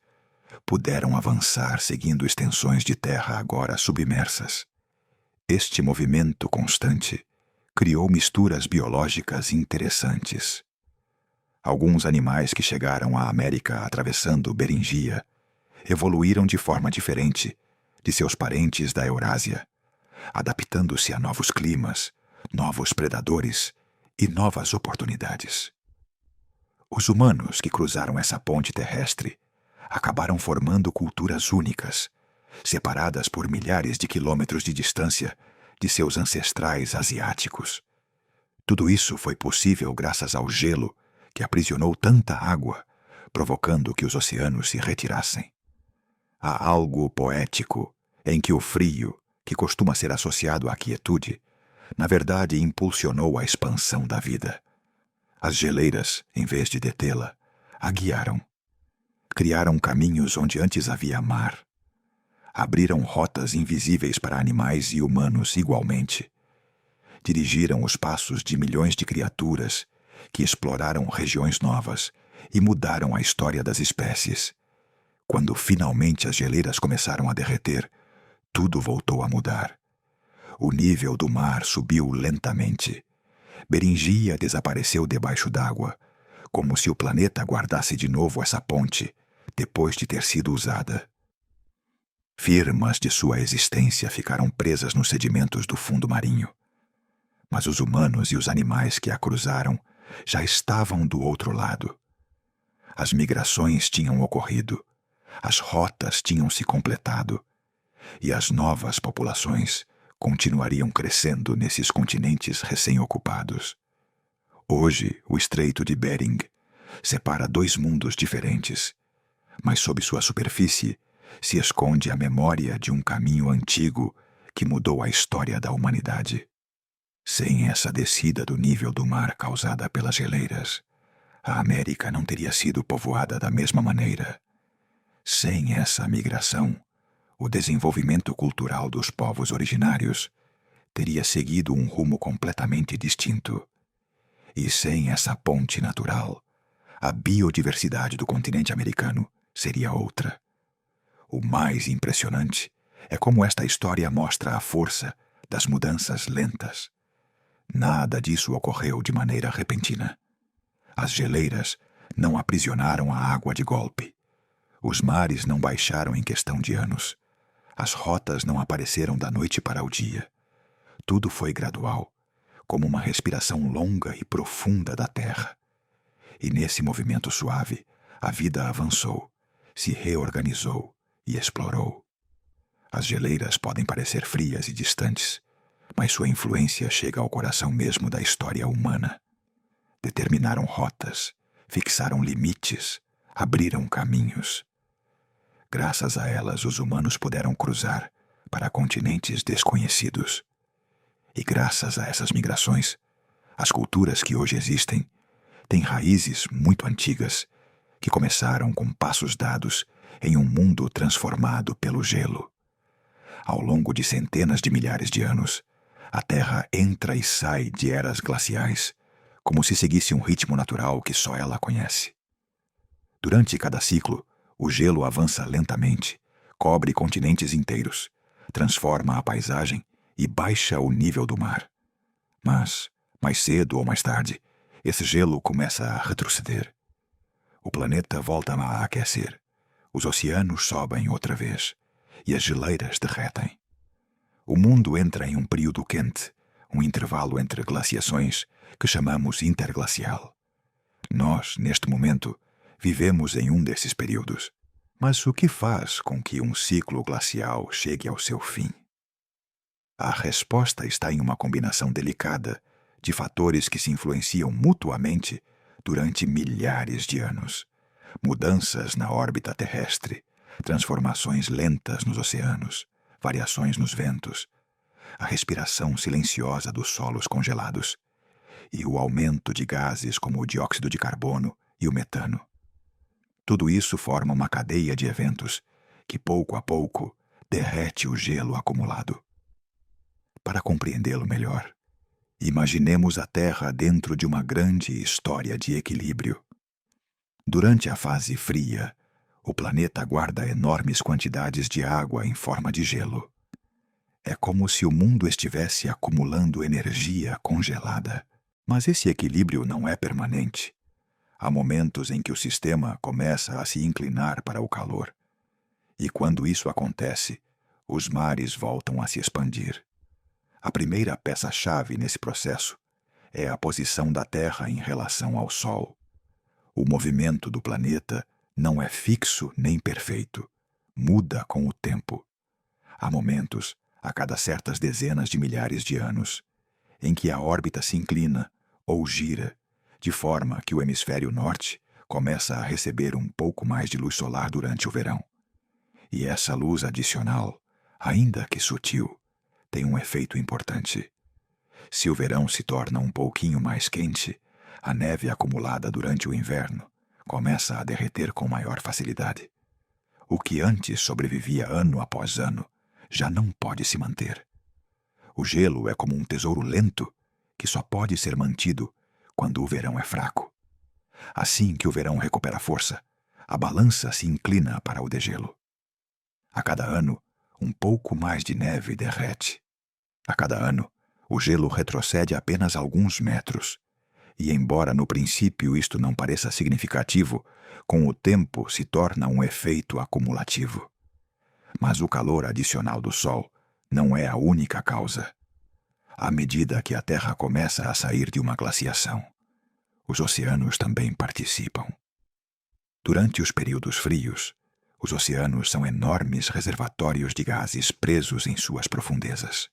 puderam avançar seguindo extensões de terra agora submersas. Este movimento constante criou misturas biológicas interessantes. Alguns animais que chegaram à América atravessando Beringia evoluíram de forma diferente de seus parentes da Eurásia, adaptando-se a novos climas, novos predadores e novas oportunidades. Os humanos que cruzaram essa ponte terrestre acabaram formando culturas únicas, separadas por milhares de quilômetros de distância de seus ancestrais asiáticos. Tudo isso foi possível graças ao gelo que aprisionou tanta água, provocando que os oceanos se retirassem. Há algo poético em que o frio, que costuma ser associado à quietude, na verdade, impulsionou a expansão da vida. As geleiras, em vez de detê-la, a guiaram. Criaram caminhos onde antes havia mar. Abriram rotas invisíveis para animais e humanos igualmente. Dirigiram os passos de milhões de criaturas que exploraram regiões novas e mudaram a história das espécies. Quando finalmente as geleiras começaram a derreter, tudo voltou a mudar. O nível do mar subiu lentamente. Beringia desapareceu debaixo d'água, como se o planeta guardasse de novo essa ponte, depois de ter sido usada. Firmas de sua existência ficaram presas nos sedimentos do fundo marinho. Mas os humanos e os animais que a cruzaram já estavam do outro lado. As migrações tinham ocorrido, as rotas tinham se completado, e as novas populações continuariam crescendo nesses continentes recém-ocupados. Hoje, o Estreito de Bering separa dois mundos diferentes, mas sob sua superfície se esconde a memória de um caminho antigo que mudou a história da humanidade. Sem essa descida do nível do mar causada pelas geleiras, a América não teria sido povoada da mesma maneira. Sem essa migração, o desenvolvimento cultural dos povos originários teria seguido um rumo completamente distinto. E sem essa ponte natural, a biodiversidade do continente americano seria outra. O mais impressionante é como esta história mostra a força das mudanças lentas. Nada disso ocorreu de maneira repentina. As geleiras não aprisionaram a água de golpe. Os mares não baixaram em questão de anos. As rotas não apareceram da noite para o dia. Tudo foi gradual, como uma respiração longa e profunda da terra. E nesse movimento suave, a vida avançou, se reorganizou e explorou. As geleiras podem parecer frias e distantes, mas sua influência chega ao coração mesmo da história humana. Determinaram rotas, fixaram limites, abriram caminhos. Graças a elas, os humanos puderam cruzar para continentes desconhecidos. E graças a essas migrações, as culturas que hoje existem têm raízes muito antigas que começaram com passos dados em um mundo transformado pelo gelo. Ao longo de centenas de milhares de anos, a Terra entra e sai de eras glaciais, como se seguisse um ritmo natural que só ela conhece. Durante cada ciclo, o gelo avança lentamente, cobre continentes inteiros, transforma a paisagem e baixa o nível do mar. Mas, mais cedo ou mais tarde, esse gelo começa a retroceder. O planeta volta a aquecer, os oceanos sobem outra vez e as geleiras derretem. O mundo entra em um período quente, um intervalo entre glaciações que chamamos interglacial. Nós, neste momento, vivemos em um desses períodos. Mas o que faz com que um ciclo glacial chegue ao seu fim? A resposta está em uma combinação delicada de fatores que se influenciam mutuamente durante milhares de anos. Mudanças na órbita terrestre, transformações lentas nos oceanos, variações nos ventos, a respiração silenciosa dos solos congelados e o aumento de gases como o dióxido de carbono e o metano. Tudo isso forma uma cadeia de eventos que, pouco a pouco, derrete o gelo acumulado. Para compreendê-lo melhor, imaginemos a Terra dentro de uma grande história de equilíbrio. Durante a fase fria, o planeta guarda enormes quantidades de água em forma de gelo. É como se o mundo estivesse acumulando energia congelada. Mas esse equilíbrio não é permanente. Há momentos em que o sistema começa a se inclinar para o calor. E quando isso acontece, os mares voltam a se expandir. A primeira peça-chave nesse processo é a posição da Terra em relação ao Sol. O movimento do planeta não é fixo nem perfeito. Muda com o tempo. Há momentos, a cada certas dezenas de milhares de anos, em que a órbita se inclina ou gira, de forma que o hemisfério norte começa a receber um pouco mais de luz solar durante o verão. E essa luz adicional, ainda que sutil, tem um efeito importante. Se o verão se torna um pouquinho mais quente, a neve acumulada durante o inverno começa a derreter com maior facilidade. O que antes sobrevivia ano após ano já não pode se manter. O gelo é como um tesouro lento que só pode ser mantido quando o verão é fraco. Assim que o verão recupera força, a balança se inclina para o degelo. A cada ano, um pouco mais de neve derrete. A cada ano, o gelo retrocede apenas alguns metros. E embora no princípio isto não pareça significativo, com o tempo se torna um efeito acumulativo. Mas o calor adicional do Sol não é a única causa. À medida que a Terra começa a sair de uma glaciação, os oceanos também participam. Durante os períodos frios, os oceanos são enormes reservatórios de gases presos em suas profundezas.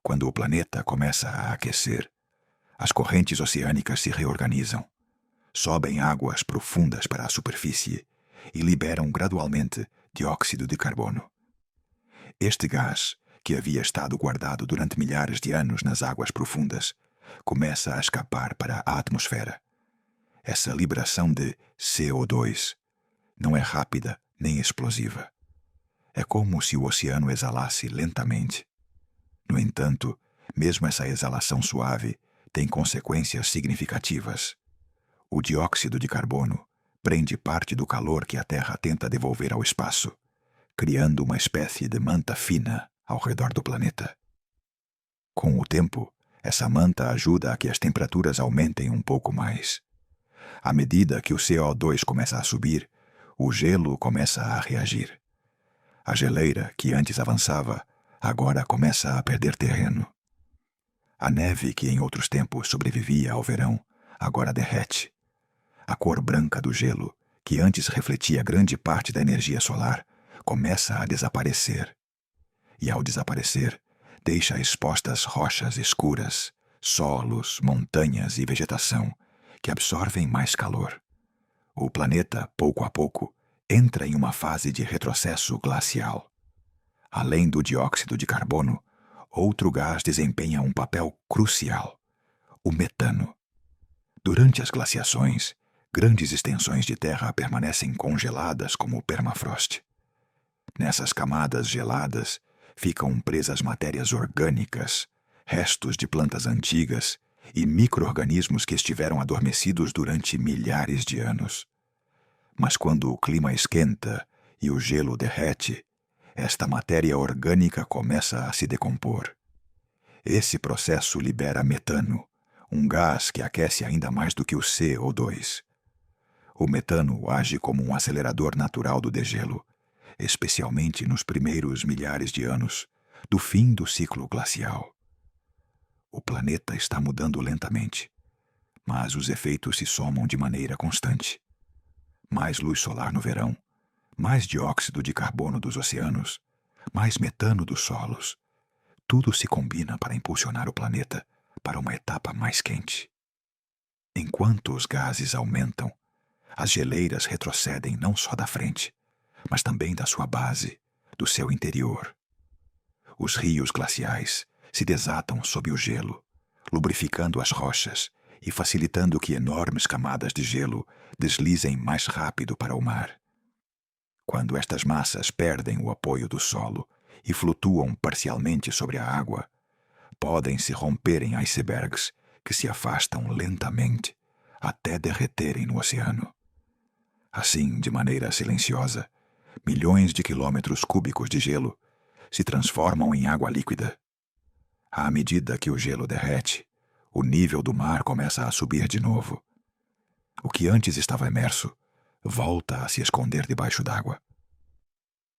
Quando o planeta começa a aquecer, as correntes oceânicas se reorganizam, sobem águas profundas para a superfície e liberam gradualmente dióxido de carbono. Este gás, que havia estado guardado durante milhares de anos nas águas profundas, começa a escapar para a atmosfera. Essa liberação de CO2 não é rápida nem explosiva. É como se o oceano exalasse lentamente. No entanto, mesmo essa exalação suave tem consequências significativas. O dióxido de carbono prende parte do calor que a Terra tenta devolver ao espaço, criando uma espécie de manta fina ao redor do planeta. Com o tempo, essa manta ajuda a que as temperaturas aumentem um pouco mais. À medida que o CO2 começa a subir, o gelo começa a reagir. A geleira, que antes avançava, agora começa a perder terreno. A neve, que em outros tempos sobrevivia ao verão, agora derrete. A cor branca do gelo, que antes refletia grande parte da energia solar, começa a desaparecer. E ao desaparecer, deixa expostas rochas escuras, solos, montanhas e vegetação, que absorvem mais calor. O planeta, pouco a pouco, entra em uma fase de retrocesso glacial. Além do dióxido de carbono, outro gás desempenha um papel crucial: o metano. Durante as glaciações, grandes extensões de terra permanecem congeladas como o permafrost. Nessas camadas geladas ficam presas matérias orgânicas, restos de plantas antigas e micro-organismos que estiveram adormecidos durante milhares de anos. Mas quando o clima esquenta e o gelo derrete, esta matéria orgânica começa a se decompor. Esse processo libera metano, um gás que aquece ainda mais do que o CO2. O metano age como um acelerador natural do degelo, especialmente nos primeiros milhares de anos do fim do ciclo glacial. O planeta está mudando lentamente, mas os efeitos se somam de maneira constante. Mais luz solar no verão, mais dióxido de carbono dos oceanos, mais metano dos solos. Tudo se combina para impulsionar o planeta para uma etapa mais quente. Enquanto os gases aumentam, as geleiras retrocedem não só da frente, mas também da sua base, do seu interior. Os rios glaciais se desatam sob o gelo, lubrificando as rochas e facilitando que enormes camadas de gelo deslizem mais rápido para o mar. Quando estas massas perdem o apoio do solo e flutuam parcialmente sobre a água, podem se romper em icebergs que se afastam lentamente até derreterem no oceano. Assim, de maneira silenciosa, milhões de quilômetros cúbicos de gelo se transformam em água líquida. À medida que o gelo derrete, o nível do mar começa a subir de novo. O que antes estava imerso volta a se esconder debaixo d'água.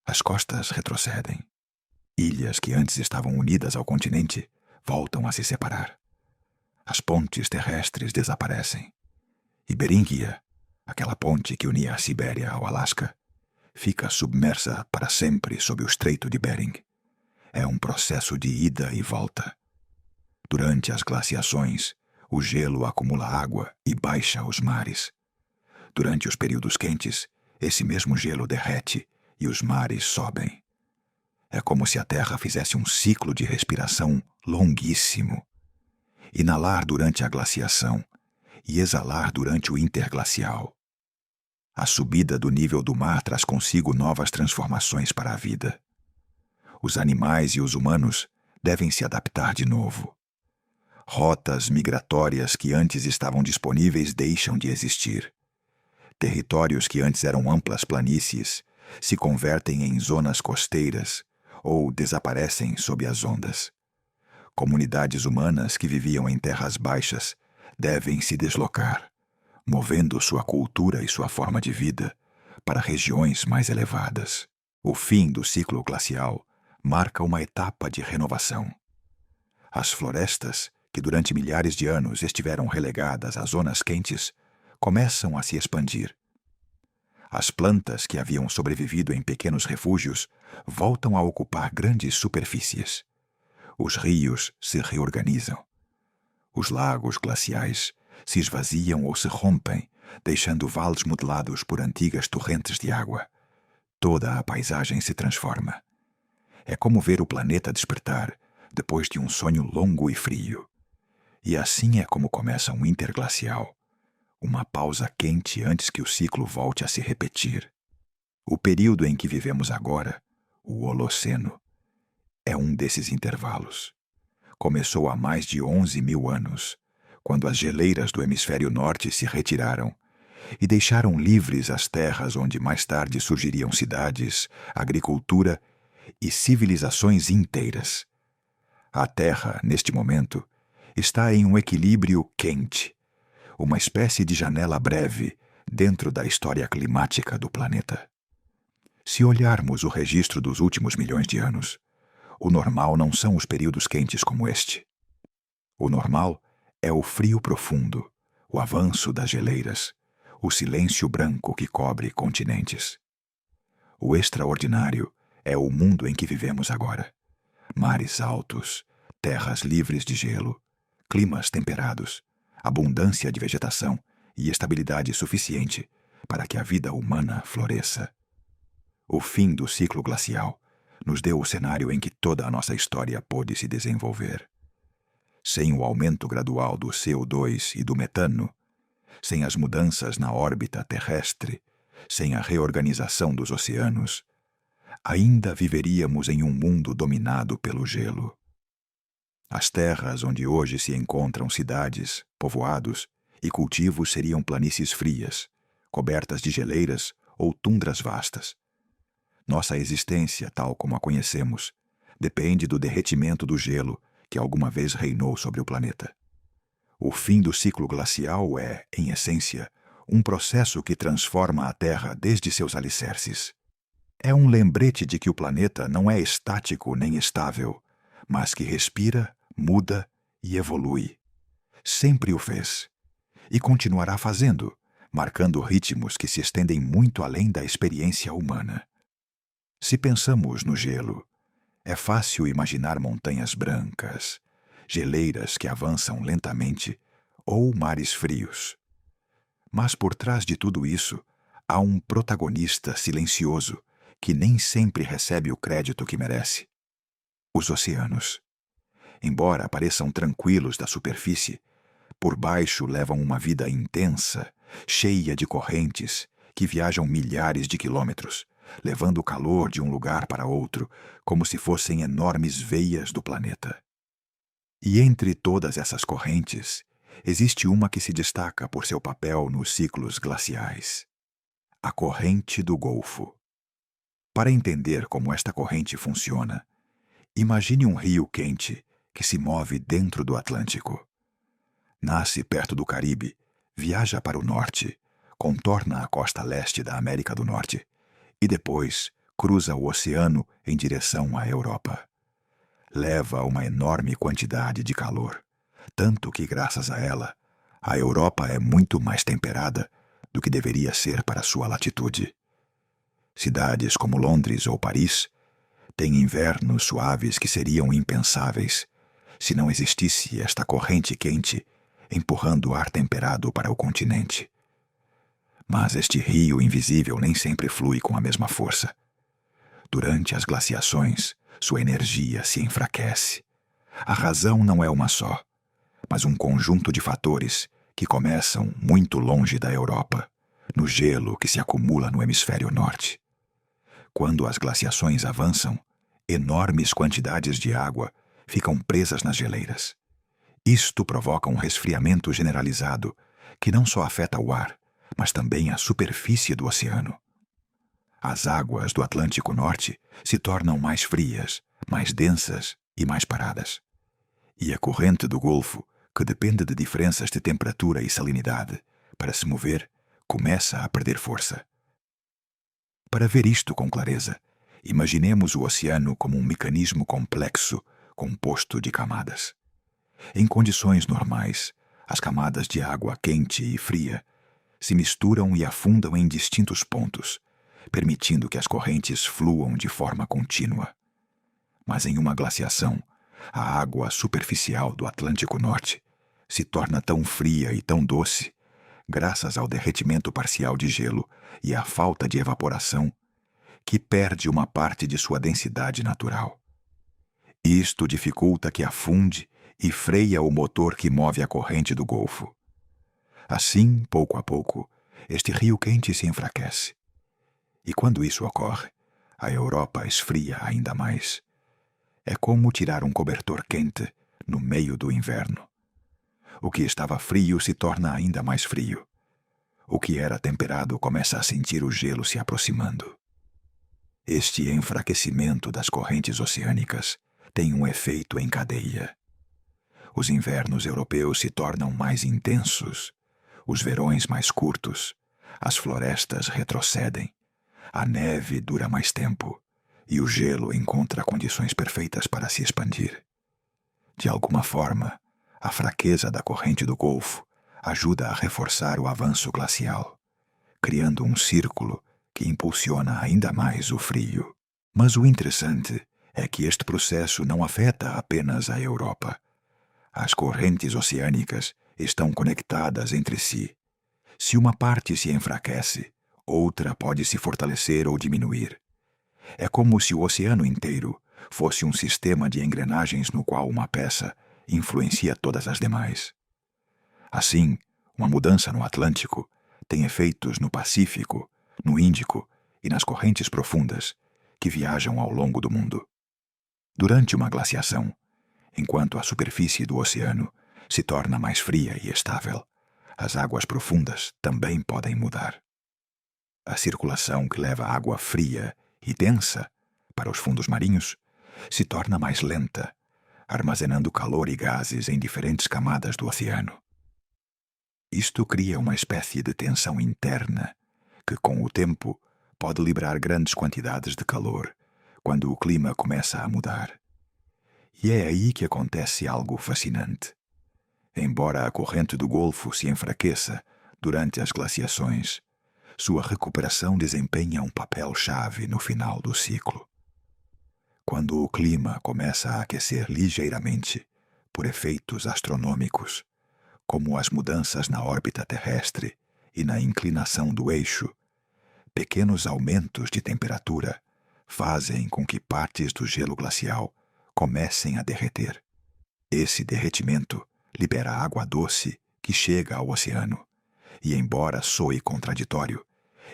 As costas retrocedem. Ilhas que antes estavam unidas ao continente voltam a se separar. As pontes terrestres desaparecem. E Beríngia, aquela ponte que unia a Sibéria ao Alasca, fica submersa para sempre sob o Estreito de Bering. É um processo de ida e volta. Durante as glaciações, o gelo acumula água e baixa os mares. Durante os períodos quentes, esse mesmo gelo derrete e os mares sobem. É como se a Terra fizesse um ciclo de respiração longuíssimo. Inalar durante a glaciação e exalar durante o interglacial. A subida do nível do mar traz consigo novas transformações para a vida. Os animais e os humanos devem se adaptar de novo. Rotas migratórias que antes estavam disponíveis deixam de existir. Territórios que antes eram amplas planícies se convertem em zonas costeiras ou desaparecem sob as ondas. Comunidades humanas que viviam em terras baixas devem se deslocar, movendo sua cultura e sua forma de vida para regiões mais elevadas. O fim do ciclo glacial marca uma etapa de renovação. As florestas, que durante milhares de anos estiveram relegadas a zonas quentes, começam a se expandir. As plantas que haviam sobrevivido em pequenos refúgios voltam a ocupar grandes superfícies. Os rios se reorganizam. Os lagos glaciais se esvaziam ou se rompem, deixando vales modelados por antigas torrentes de água. Toda a paisagem se transforma. É como ver o planeta despertar depois de um sonho longo e frio. E assim é como começa um interglacial, uma pausa quente antes que o ciclo volte a se repetir. O período em que vivemos agora, o Holoceno, é um desses intervalos. Começou há mais de 11.000 anos, quando as geleiras do hemisfério norte se retiraram e deixaram livres as terras onde mais tarde surgiriam cidades, agricultura e civilizações inteiras. A Terra, neste momento, está em um equilíbrio quente, uma espécie de janela breve dentro da história climática do planeta. Se olharmos o registro dos últimos milhões de anos, o normal não são os períodos quentes como este. O normal é o frio profundo, o avanço das geleiras, o silêncio branco que cobre continentes. O extraordinário é o mundo em que vivemos agora. Mares altos, terras livres de gelo, climas temperados, abundância de vegetação e estabilidade suficiente para que a vida humana floresça. O fim do ciclo glacial nos deu o cenário em que toda a nossa história pôde se desenvolver. Sem o aumento gradual do CO2 e do metano, sem as mudanças na órbita terrestre, sem a reorganização dos oceanos, ainda viveríamos em um mundo dominado pelo gelo. As terras onde hoje se encontram cidades, povoados e cultivos seriam planícies frias, cobertas de geleiras ou tundras vastas. Nossa existência, tal como a conhecemos, depende do derretimento do gelo que alguma vez reinou sobre o planeta. O fim do ciclo glacial é, em essência, um processo que transforma a Terra desde seus alicerces. É um lembrete de que o planeta não é estático nem estável, mas que respira, muda e evolui. Sempre o fez. E continuará fazendo, marcando ritmos que se estendem muito além da experiência humana. Se pensamos no gelo, é fácil imaginar montanhas brancas, geleiras que avançam lentamente ou mares frios. Mas por trás de tudo isso, há um protagonista silencioso que nem sempre recebe o crédito que merece. Os oceanos. Embora pareçam tranquilos da superfície, por baixo levam uma vida intensa, cheia de correntes que viajam milhares de quilômetros, levando o calor de um lugar para outro, como se fossem enormes veias do planeta. E entre todas essas correntes, existe uma que se destaca por seu papel nos ciclos glaciais: a corrente do Golfo. Para entender como esta corrente funciona, imagine um rio quente que se move dentro do Atlântico. Nasce perto do Caribe, viaja para o norte, contorna a costa leste da América do Norte e depois cruza o oceano em direção à Europa. Leva uma enorme quantidade de calor, tanto que, graças a ela, a Europa é muito mais temperada do que deveria ser para sua latitude. Cidades como Londres ou Paris têm invernos suaves que seriam impensáveis se não existisse esta corrente quente empurrando ar temperado para o continente. Mas este rio invisível nem sempre flui com a mesma força. Durante as glaciações, Sua energia se enfraquece. A razão não é uma só, mas um conjunto de fatores que começam muito longe da Europa, no gelo que se acumula no hemisfério norte. Quando as glaciações avançam, enormes quantidades de água ficam presas nas geleiras. Isto provoca um resfriamento generalizado que não só afeta o ar, mas também a superfície do oceano. As águas do Atlântico Norte se tornam mais frias, mais densas e mais paradas. E a corrente do Golfo, que depende de diferenças de temperatura e salinidade, para se mover, começa a perder força. Para ver isto com clareza, imaginemos o oceano como um mecanismo complexo composto de camadas. Em condições normais, as camadas de água quente e fria se misturam e afundam em distintos pontos, permitindo que as correntes fluam de forma contínua. Mas em uma glaciação, a água superficial do Atlântico Norte se torna tão fria e tão doce, graças ao derretimento parcial de gelo e à falta de evaporação, que perde uma parte de sua densidade natural. Isto dificulta que afunde e freia o motor que move a corrente do Golfo. Assim, pouco a pouco, este rio quente se enfraquece. E quando isso ocorre, a Europa esfria ainda mais. É como tirar um cobertor quente no meio do inverno. O que estava frio se torna ainda mais frio. O que era temperado começa a sentir o gelo se aproximando. Este enfraquecimento das correntes oceânicas tem um efeito em cadeia. Os invernos europeus se tornam mais intensos, os verões mais curtos, as florestas retrocedem, a neve dura mais tempo e o gelo encontra condições perfeitas para se expandir. De alguma forma, a fraqueza da corrente do Golfo ajuda a reforçar o avanço glacial, criando um círculo que impulsiona ainda mais o frio. Mas o interessante é que este processo não afeta apenas a Europa. As correntes oceânicas estão conectadas entre si. Se uma parte se enfraquece, outra pode se fortalecer ou diminuir. É como se o oceano inteiro fosse um sistema de engrenagens no qual uma peça influencia todas as demais. Assim, uma mudança no Atlântico tem efeitos no Pacífico, no Índico e nas correntes profundas que viajam ao longo do mundo. Durante uma glaciação, enquanto a superfície do oceano se torna mais fria e estável, as águas profundas também podem mudar. A circulação que leva água fria e densa para os fundos marinhos se torna mais lenta, armazenando calor e gases em diferentes camadas do oceano. Isto cria uma espécie de tensão interna que, com o tempo, pode liberar grandes quantidades de calor quando o clima começa a mudar. E é aí que acontece algo fascinante. Embora a corrente do Golfo se enfraqueça durante as glaciações, sua recuperação desempenha um papel-chave no final do ciclo. Quando o clima começa a aquecer ligeiramente, por efeitos astronômicos, como as mudanças na órbita terrestre e na inclinação do eixo, pequenos aumentos de temperatura fazem com que partes do gelo glacial comecem a derreter. Esse derretimento libera água doce que chega ao oceano, e embora soe contraditório,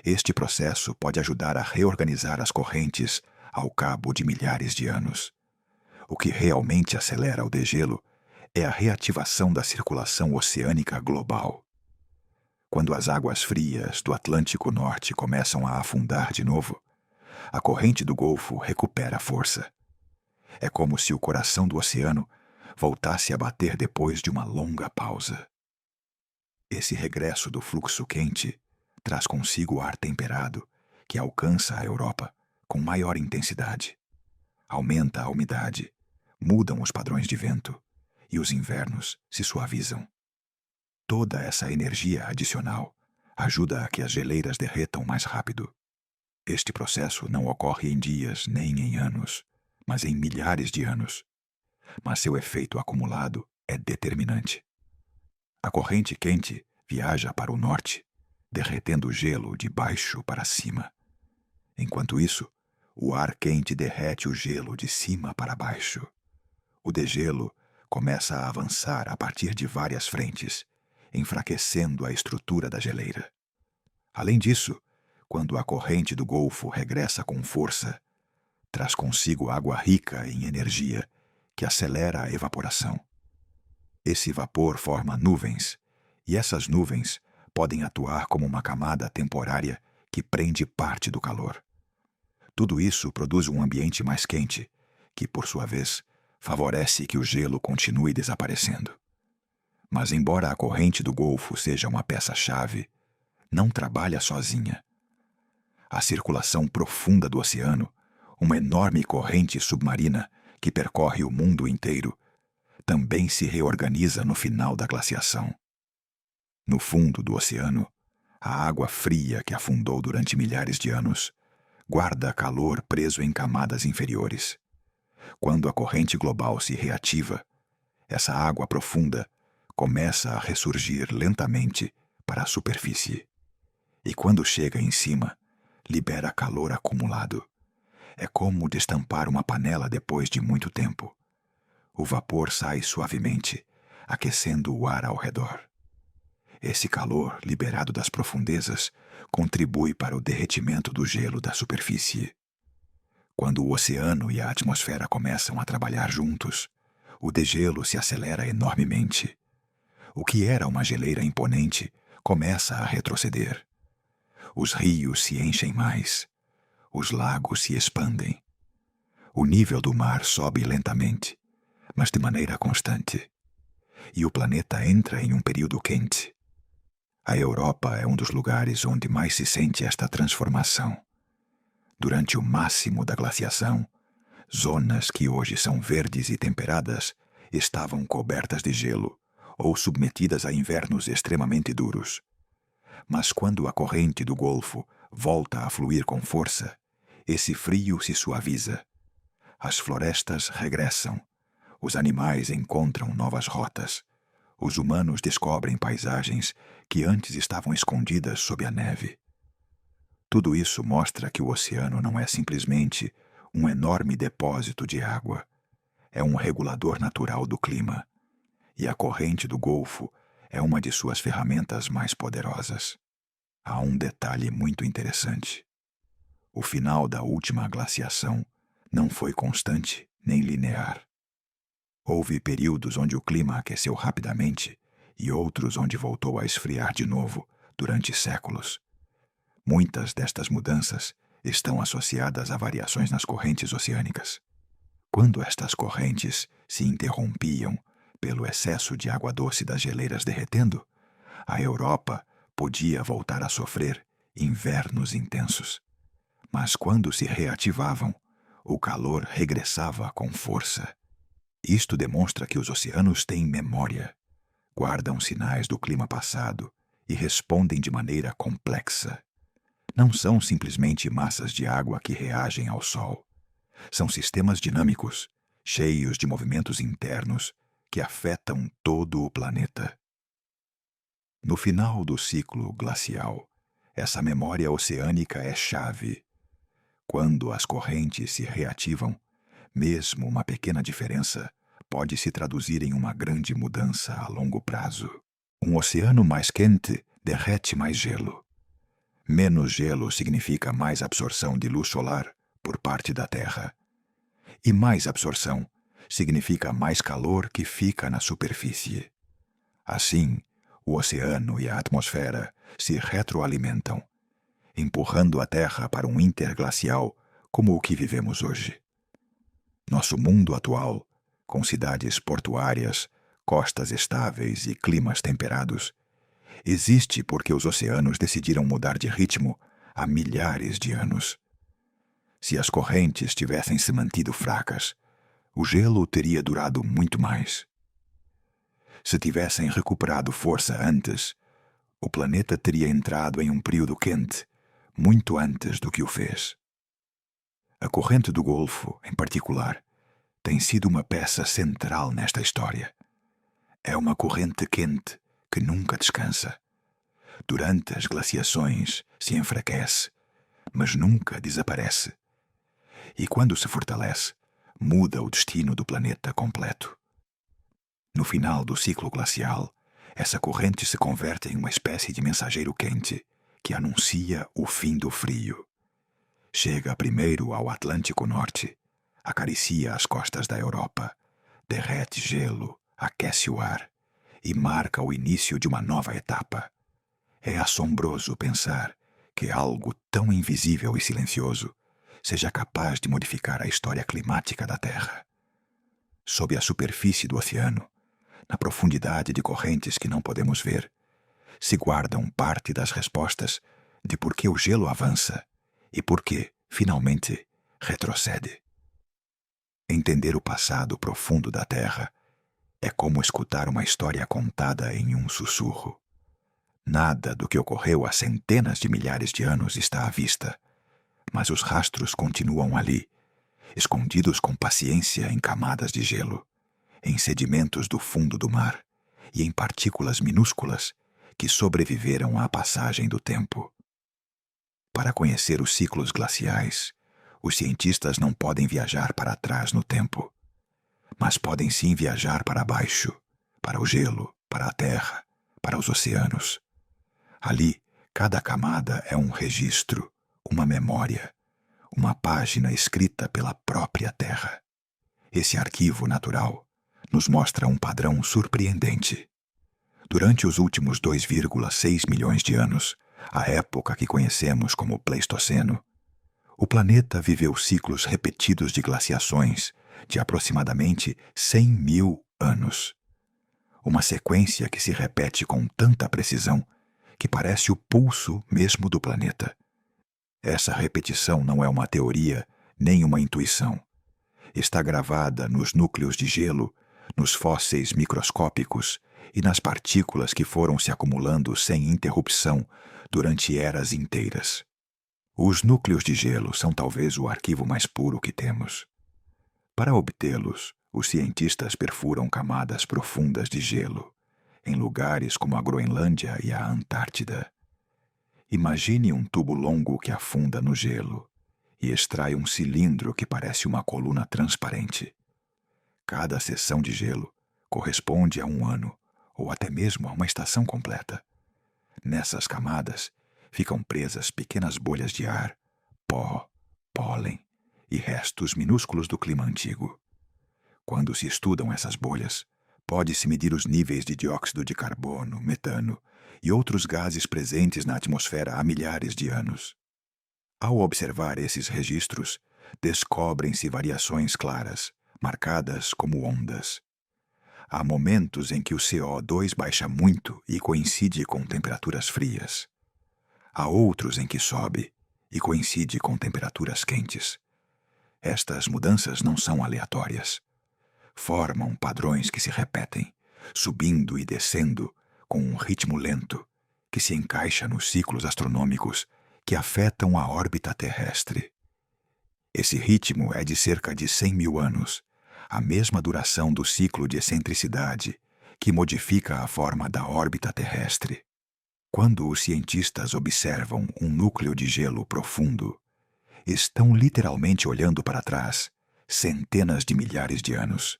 este processo pode ajudar a reorganizar as correntes ao cabo de milhares de anos. O que realmente acelera o degelo é a reativação da circulação oceânica global. Quando as águas frias do Atlântico Norte começam a afundar de novo, a corrente do Golfo recupera força. É como se o coração do oceano voltasse a bater depois de uma longa pausa. Esse regresso do fluxo quente traz consigo ar temperado que alcança a Europa com maior intensidade. Aumenta a umidade, mudam os padrões de vento e os invernos se suavizam. Toda essa energia adicional ajuda a que as geleiras derretam mais rápido. Este processo não ocorre em dias nem em anos, mas em milhares de anos. Mas seu efeito acumulado é determinante. A corrente quente viaja para o norte, derretendo o gelo de baixo para cima. Enquanto isso, O ar quente derrete o gelo de cima para baixo. O degelo começa a avançar a partir de várias frentes, enfraquecendo a estrutura da geleira. Além disso, quando a corrente do Golfo regressa com força, traz consigo água rica em energia que acelera a evaporação. Esse vapor forma nuvens, e essas nuvens podem atuar como uma camada temporária que prende parte do calor. Tudo isso produz um ambiente mais quente, que, por sua vez, favorece que o gelo continue desaparecendo. Mas, embora a corrente do Golfo seja uma peça-chave, não trabalha sozinha. A circulação profunda do oceano, uma enorme corrente submarina que percorre o mundo inteiro, também se reorganiza no final da glaciação. No fundo do oceano, a água fria que afundou durante milhares de anos guarda calor preso em camadas inferiores. Quando a corrente global se reativa, essa água profunda começa a ressurgir lentamente para a superfície. E quando chega em cima, libera calor acumulado. É como destampar uma panela depois de muito tempo. O vapor sai suavemente, aquecendo o ar ao redor. Esse calor, liberado das profundezas, contribui para o derretimento do gelo da superfície. Quando o oceano e a atmosfera começam a trabalhar juntos, o degelo se acelera enormemente. O que era uma geleira imponente começa a retroceder. Os rios se enchem mais. Os lagos se expandem. O nível do mar sobe lentamente, mas de maneira constante. E o planeta entra em um período quente. A Europa é um dos lugares onde mais se sente esta transformação. Durante o máximo da glaciação, zonas que hoje são verdes e temperadas estavam cobertas de gelo ou submetidas a invernos extremamente duros. Mas quando a corrente do Golfo volta a fluir com força, esse frio se suaviza. As florestas regressam. Os animais encontram novas rotas. Os humanos descobrem paisagens que antes estavam escondidas sob a neve. Tudo isso mostra que o oceano não é simplesmente um enorme depósito de água. É um regulador natural do clima. E a corrente do Golfo é uma de suas ferramentas mais poderosas. Há um detalhe muito interessante. O final da última glaciação não foi constante nem linear. Houve períodos onde o clima aqueceu rapidamente e outros onde voltou a esfriar de novo durante séculos. Muitas destas mudanças estão associadas a variações nas correntes oceânicas. Quando estas correntes se interrompiam pelo excesso de água doce das geleiras derretendo, a Europa podia voltar a sofrer invernos intensos. Mas quando se reativavam, o calor regressava com força. Isto demonstra que os oceanos têm memória, guardam sinais do clima passado e respondem de maneira complexa. Não são simplesmente massas de água que reagem ao Sol. São sistemas dinâmicos, cheios de movimentos internos que afetam todo o planeta. No final do ciclo glacial, essa memória oceânica é chave. Quando as correntes se reativam, mesmo uma pequena diferença pode se traduzir em uma grande mudança a longo prazo. Um oceano mais quente derrete mais gelo. Menos gelo significa mais absorção de luz solar por parte da Terra. E mais absorção significa mais calor que fica na superfície. Assim, o oceano e a atmosfera se retroalimentam, empurrando a Terra para um interglacial como o que vivemos hoje. Nosso mundo atual, com cidades portuárias, costas estáveis e climas temperados, existe porque os oceanos decidiram mudar de ritmo há milhares de anos. Se as correntes tivessem se mantido fracas, o gelo teria durado muito mais. Se tivessem recuperado força antes, o planeta teria entrado em um período quente muito antes do que o fez. A corrente do Golfo, em particular, tem sido uma peça central nesta história. É uma corrente quente que nunca descansa. Durante as glaciações se enfraquece, mas nunca desaparece. e quando se fortalece, muda o destino do planeta completo. No final do ciclo glacial, essa corrente se converte em uma espécie de mensageiro quente que anuncia o fim do frio. Chega primeiro ao Atlântico Norte, acaricia as costas da Europa, derrete gelo, aquece o ar e marca o início de uma nova etapa. É assombroso pensar que algo tão invisível e silencioso seja capaz de modificar a história climática da Terra. Sob a superfície do oceano, na profundidade de correntes que não podemos ver, se guardam parte das respostas de por que o gelo avança e por que, finalmente, retrocede. Entender o passado profundo da Terra é como escutar uma história contada em um sussurro. Nada do que ocorreu há centenas de milhares de anos está à vista, mas os rastros continuam ali, escondidos com paciência em camadas de gelo, em sedimentos do fundo do mar e em partículas minúsculas que sobreviveram à passagem do tempo. Para conhecer os ciclos glaciais, os cientistas não podem viajar para trás no tempo, mas podem sim viajar para baixo, para o gelo, para a terra, para os oceanos. Ali, cada camada é um registro, uma memória, uma página escrita pela própria Terra. Esse arquivo natural nos mostra um padrão surpreendente. Durante os últimos 2,6 milhões de anos, a época que conhecemos como Pleistoceno, o planeta viveu ciclos repetidos de glaciações de aproximadamente 100 mil anos. Uma sequência que se repete com tanta precisão que parece o pulso mesmo do planeta. Essa repetição não é uma teoria nem uma intuição. Está gravada nos núcleos de gelo, nos fósseis microscópicos e nas partículas que foram se acumulando sem interrupção durante eras inteiras. Os núcleos de gelo são talvez o arquivo mais puro que temos. Para obtê-los, os cientistas perfuram camadas profundas de gelo, em lugares como a Groenlândia e a Antártida. Imagine um tubo longo que afunda no gelo e extrai um cilindro que parece uma coluna transparente. Cada seção de gelo corresponde a um ano, ou até mesmo a uma estação completa. Nessas camadas ficam presas pequenas bolhas de ar, pó, pólen e restos minúsculos do clima antigo. Quando se estudam essas bolhas, pode-se medir os níveis de dióxido de carbono, metano e outros gases presentes na atmosfera há milhares de anos. Ao observar esses registros, descobrem-se variações claras, marcadas como ondas. Há momentos em que o CO2 baixa muito e coincide com temperaturas frias. Há outros em que sobe e coincide com temperaturas quentes. Estas mudanças não são aleatórias. Formam padrões que se repetem, subindo e descendo com um ritmo lento que se encaixa nos ciclos astronômicos que afetam a órbita terrestre. Esse ritmo é de cerca de 100 mil anos, a mesma duração do ciclo de excentricidade que modifica a forma da órbita terrestre. Quando os cientistas observam um núcleo de gelo profundo, estão literalmente olhando para trás centenas de milhares de anos.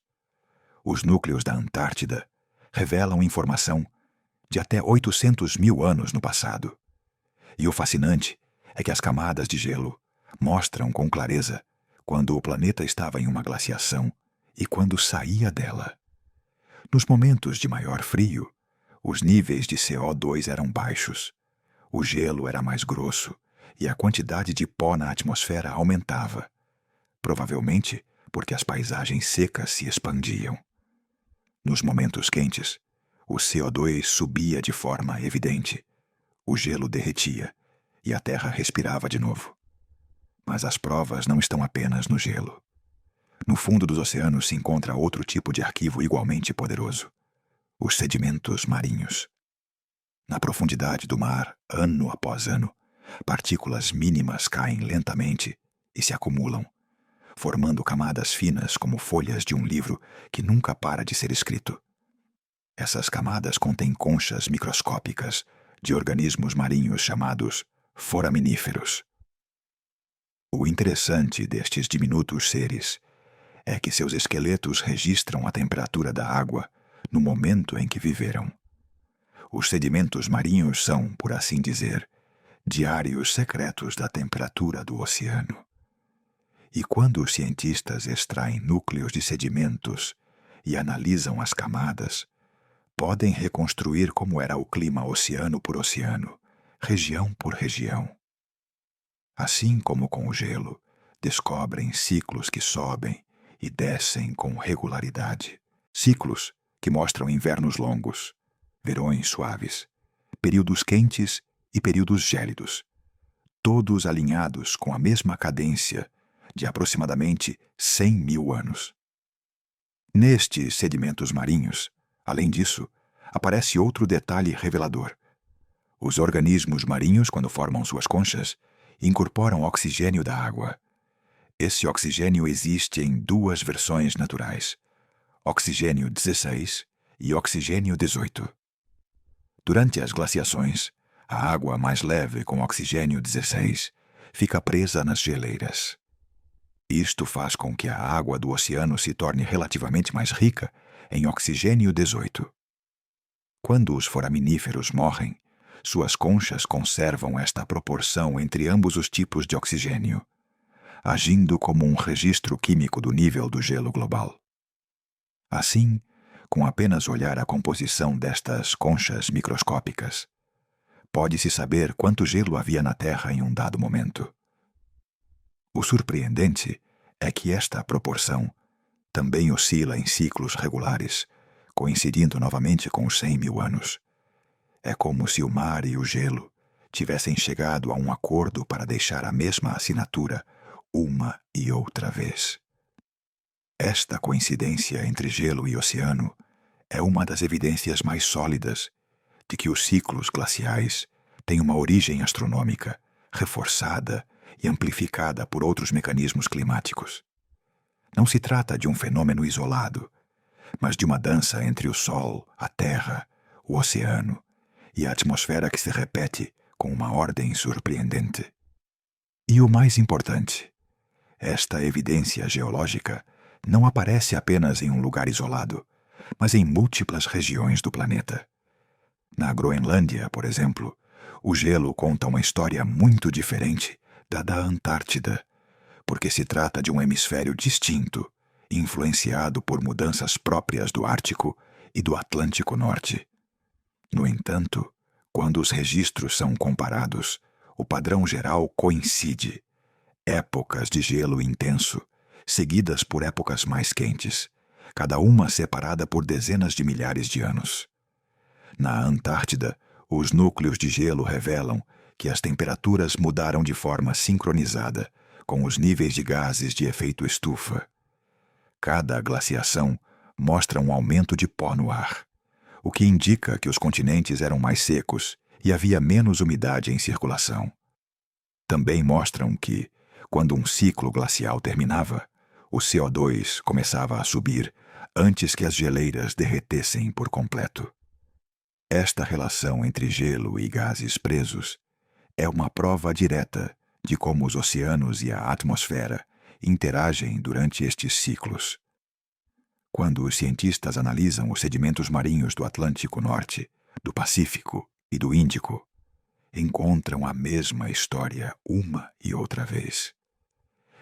Os núcleos da Antártida revelam informação de até 800 mil anos no passado. E o fascinante é que as camadas de gelo mostram com clareza quando o planeta estava em uma glaciação e quando saía dela. Nos momentos de maior frio, os níveis de CO2 eram baixos, o gelo era mais grosso e a quantidade de pó na atmosfera aumentava, provavelmente porque as paisagens secas se expandiam. Nos momentos quentes, o CO2 subia de forma evidente, o gelo derretia e a Terra respirava de novo. Mas as provas não estão apenas no gelo. No fundo dos oceanos se encontra outro tipo de arquivo igualmente poderoso: os sedimentos marinhos. Na profundidade do mar, ano após ano, partículas mínimas caem lentamente e se acumulam, formando camadas finas como folhas de um livro que nunca para de ser escrito. Essas camadas contêm conchas microscópicas de organismos marinhos chamados foraminíferos. O interessante destes diminutos seres é que seus esqueletos registram a temperatura da água no momento em que viveram. Os sedimentos marinhos são, por assim dizer, diários secretos da temperatura do oceano. E quando os cientistas extraem núcleos de sedimentos e analisam as camadas, podem reconstruir como era o clima oceano por oceano, região por região. Assim como com o gelo, descobrem ciclos que sobem e descem com regularidade. Ciclos que mostram invernos longos, verões suaves, períodos quentes e períodos gélidos, todos alinhados com a mesma cadência de aproximadamente 100 mil anos. Nestes sedimentos marinhos, além disso, aparece outro detalhe revelador. Os organismos marinhos, quando formam suas conchas, incorporam oxigênio da água. Esse oxigênio existe em duas versões naturais: oxigênio 16 e oxigênio 18. Durante as glaciações, a água mais leve com oxigênio 16 fica presa nas geleiras. Isto faz com que a água do oceano se torne relativamente mais rica em oxigênio 18. Quando os foraminíferos morrem, suas conchas conservam esta proporção entre ambos os tipos de oxigênio, agindo como um registro químico do nível do gelo global. Assim, com apenas olhar a composição destas conchas microscópicas, pode-se saber quanto gelo havia na Terra em um dado momento. O surpreendente é que esta proporção também oscila em ciclos regulares, coincidindo novamente com os 100 mil anos. É como se o mar e o gelo tivessem chegado a um acordo para deixar a mesma assinatura uma e outra vez. Esta coincidência entre gelo e oceano é uma das evidências mais sólidas de que os ciclos glaciais têm uma origem astronômica, reforçada e amplificada por outros mecanismos climáticos. Não se trata de um fenômeno isolado, mas de uma dança entre o Sol, a Terra, o oceano e a atmosfera que se repete com uma ordem surpreendente. E o mais importante, esta evidência geológica não aparece apenas em um lugar isolado, mas em múltiplas regiões do planeta. Na Groenlândia, por exemplo, o gelo conta uma história muito diferente da Antártida, porque se trata de um hemisfério distinto, influenciado por mudanças próprias do Ártico e do Atlântico Norte. No entanto, quando os registros são comparados, o padrão geral coincide: épocas de gelo intenso, seguidas por épocas mais quentes, cada uma separada por dezenas de milhares de anos. Na Antártida, os núcleos de gelo revelam que as temperaturas mudaram de forma sincronizada com os níveis de gases de efeito estufa. Cada glaciação mostra um aumento de pó no ar, o que indica que os continentes eram mais secos e havia menos umidade em circulação. Também mostram que, quando um ciclo glacial terminava, o CO2 começava a subir antes que as geleiras derretessem por completo. Esta relação entre gelo e gases presos é uma prova direta de como os oceanos e a atmosfera interagem durante estes ciclos. Quando os cientistas analisam os sedimentos marinhos do Atlântico Norte, do Pacífico e do Índico, encontram a mesma história uma e outra vez.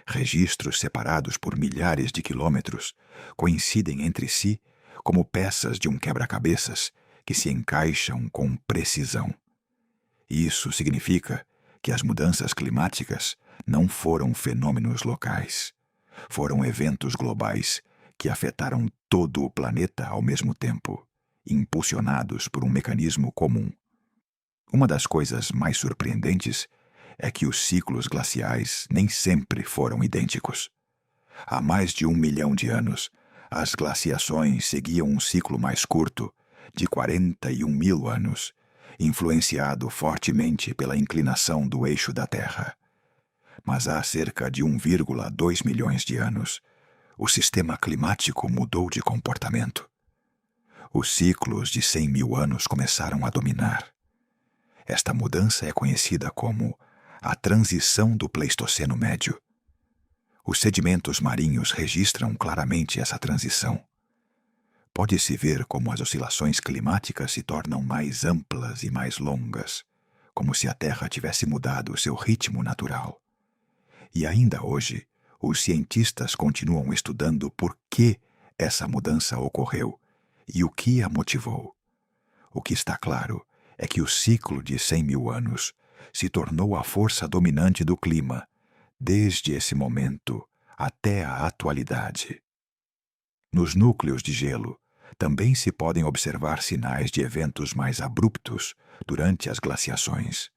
Registros separados por milhares de quilômetros coincidem entre si como peças de um quebra-cabeças que se encaixam com precisão. Isso significa que as mudanças climáticas não foram fenômenos locais. Foram eventos globais que afetaram todo o planeta ao mesmo tempo, impulsionados por um mecanismo comum. Uma das coisas mais surpreendentes é que os ciclos glaciais nem sempre foram idênticos. Há mais de 1 milhão de anos, as glaciações seguiam um ciclo mais curto, de 41 mil anos, influenciado fortemente pela inclinação do eixo da Terra. Mas há cerca de 1,2 milhões de anos, o sistema climático mudou de comportamento. Os ciclos de 100 mil anos começaram a dominar. Esta mudança é conhecida como a transição do Pleistoceno Médio. Os sedimentos marinhos registram claramente essa transição. Pode-se ver como as oscilações climáticas se tornam mais amplas e mais longas, como se a Terra tivesse mudado seu ritmo natural. E ainda hoje, os cientistas continuam estudando por que essa mudança ocorreu e o que a motivou. O que está claro é que o ciclo de 100 mil anos se tornou a força dominante do clima, desde esse momento até a atualidade. Nos núcleos de gelo, também se podem observar sinais de eventos mais abruptos durante as glaciações.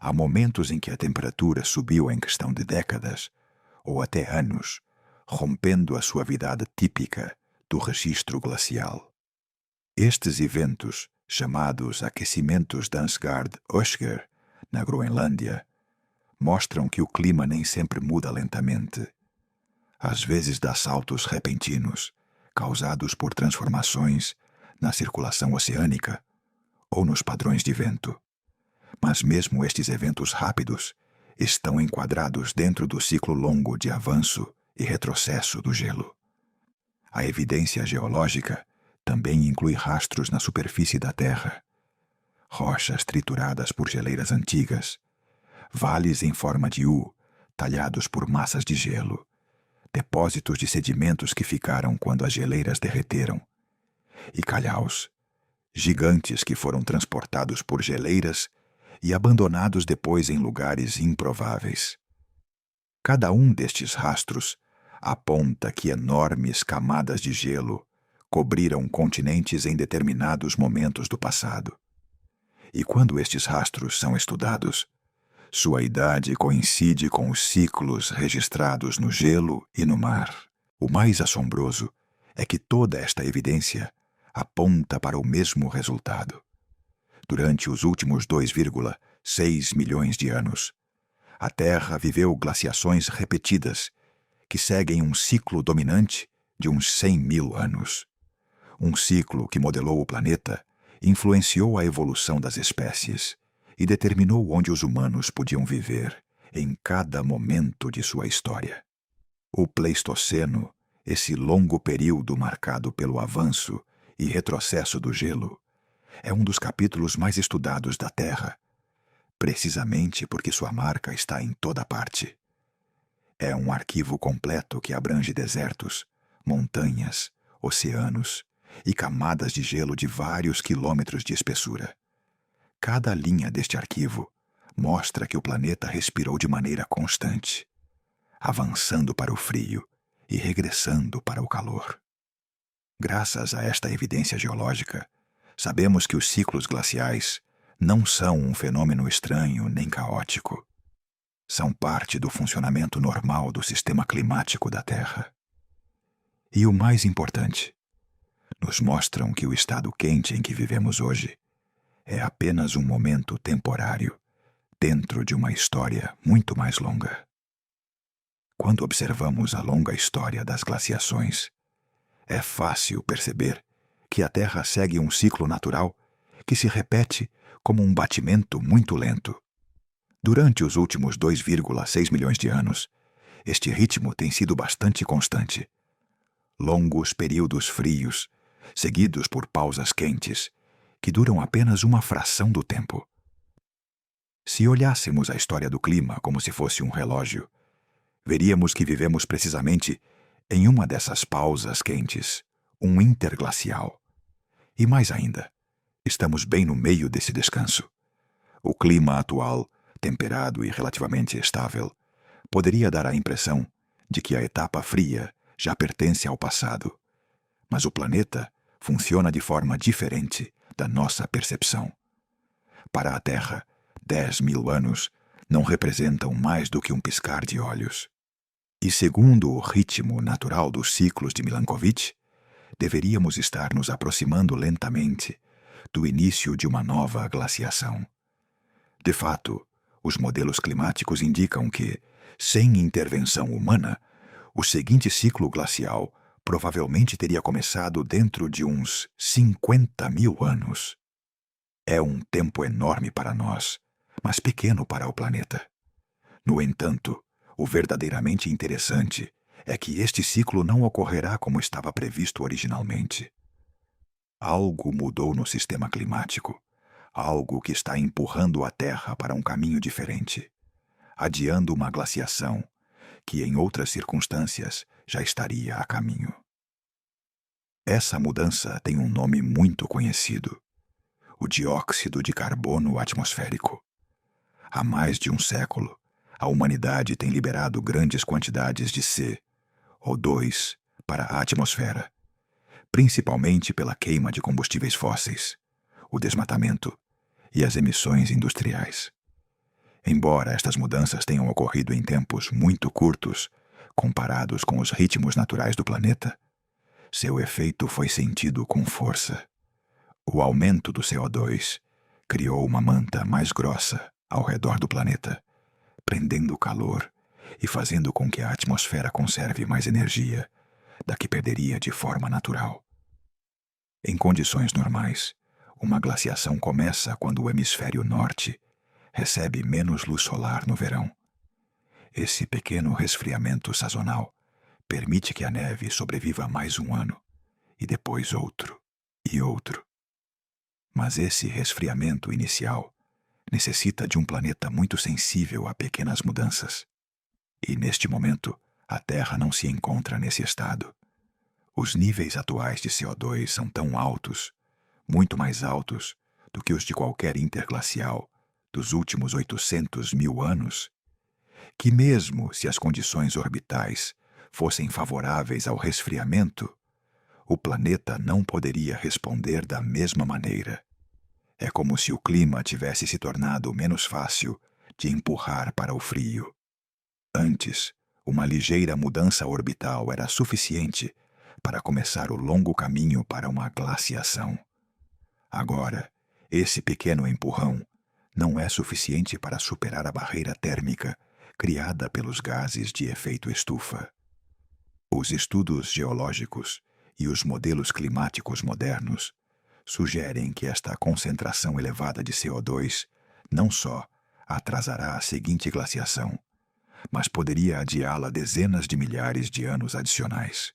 Há momentos em que a temperatura subiu em questão de décadas, ou até anos, rompendo a suavidade típica do registro glacial. Estes eventos, chamados aquecimentos de Ansgard-Østger, na Groenlândia, mostram que o clima nem sempre muda lentamente. Às vezes dá saltos repentinos, causados por transformações na circulação oceânica ou nos padrões de vento. Mas mesmo estes eventos rápidos estão enquadrados dentro do ciclo longo de avanço e retrocesso do gelo. A evidência geológica também inclui rastros na superfície da Terra, rochas trituradas por geleiras antigas, vales em forma de U, talhados por massas de gelo, depósitos de sedimentos que ficaram quando as geleiras derreteram, e calhaus, gigantes que foram transportados por geleiras e abandonados depois em lugares improváveis. Cada um destes rastros aponta que enormes camadas de gelo cobriram continentes em determinados momentos do passado. E quando estes rastros são estudados, sua idade coincide com os ciclos registrados no gelo e no mar. O mais assombroso é que toda esta evidência aponta para o mesmo resultado. Durante os últimos 2,6 milhões de anos, a Terra viveu glaciações repetidas que seguem um ciclo dominante de uns 100 mil anos. Um ciclo que modelou o planeta, influenciou a evolução das espécies e determinou onde os humanos podiam viver em cada momento de sua história. O Pleistoceno, esse longo período marcado pelo avanço e retrocesso do gelo, é um dos capítulos mais estudados da Terra, precisamente porque sua marca está em toda parte. É um arquivo completo que abrange desertos, montanhas, oceanos e camadas de gelo de vários quilômetros de espessura. Cada linha deste arquivo mostra que o planeta respirou de maneira constante, avançando para o frio e regressando para o calor. Graças a esta evidência geológica, sabemos que os ciclos glaciais não são um fenômeno estranho nem caótico. São parte do funcionamento normal do sistema climático da Terra. E o mais importante, nos mostram que o estado quente em que vivemos hoje é apenas um momento temporário dentro de uma história muito mais longa. Quando observamos a longa história das glaciações, é fácil perceber que a Terra segue um ciclo natural que se repete como um batimento muito lento. Durante os últimos 2,6 milhões de anos, este ritmo tem sido bastante constante. Longos períodos frios, seguidos por pausas quentes, que duram apenas uma fração do tempo. Se olhássemos a história do clima como se fosse um relógio, veríamos que vivemos precisamente em uma dessas pausas quentes, um interglacial. E mais ainda, estamos bem no meio desse descanso. O clima atual, temperado e relativamente estável, poderia dar a impressão de que a etapa fria já pertence ao passado. Mas o planeta funciona de forma diferente da nossa percepção. Para a Terra, 10 mil anos não representam mais do que um piscar de olhos. E segundo o ritmo natural dos ciclos de Milankovitch, deveríamos estar nos aproximando lentamente do início de uma nova glaciação. De fato, os modelos climáticos indicam que, sem intervenção humana, o seguinte ciclo glacial provavelmente teria começado dentro de uns 50 mil anos. É um tempo enorme para nós, mas pequeno para o planeta. No entanto, o verdadeiramente interessante é que este ciclo não ocorrerá como estava previsto originalmente. Algo mudou no sistema climático, algo que está empurrando a Terra para um caminho diferente, adiando uma glaciação que, em outras circunstâncias, já estaria a caminho. Essa mudança tem um nome muito conhecido: o dióxido de carbono atmosférico. Há mais de um século, a humanidade tem liberado grandes quantidades de CO2 para a atmosfera, principalmente pela queima de combustíveis fósseis, o desmatamento e as emissões industriais. Embora estas mudanças tenham ocorrido em tempos muito curtos, comparados com os ritmos naturais do planeta, seu efeito foi sentido com força. O aumento do CO2 criou uma manta mais grossa ao redor do planeta, prendendo calor e fazendo com que a atmosfera conserve mais energia da que perderia de forma natural. Em condições normais, uma glaciação começa quando o hemisfério norte recebe menos luz solar no verão. Esse pequeno resfriamento sazonal permite que a neve sobreviva mais um ano, e depois outro e outro. Mas esse resfriamento inicial necessita de um planeta muito sensível a pequenas mudanças. E neste momento, a Terra não se encontra nesse estado. Os níveis atuais de CO2 são tão altos, muito mais altos do que os de qualquer interglacial dos últimos 800 mil anos, que mesmo se as condições orbitais fossem favoráveis ao resfriamento, o planeta não poderia responder da mesma maneira. É como se o clima tivesse se tornado menos fácil de empurrar para o frio. Antes, uma ligeira mudança orbital era suficiente para começar o longo caminho para uma glaciação. Agora, esse pequeno empurrão não é suficiente para superar a barreira térmica criada pelos gases de efeito estufa. Os estudos geológicos e os modelos climáticos modernos sugerem que esta concentração elevada de CO2 não só atrasará a seguinte glaciação, mas poderia adiá-la dezenas de milhares de anos adicionais.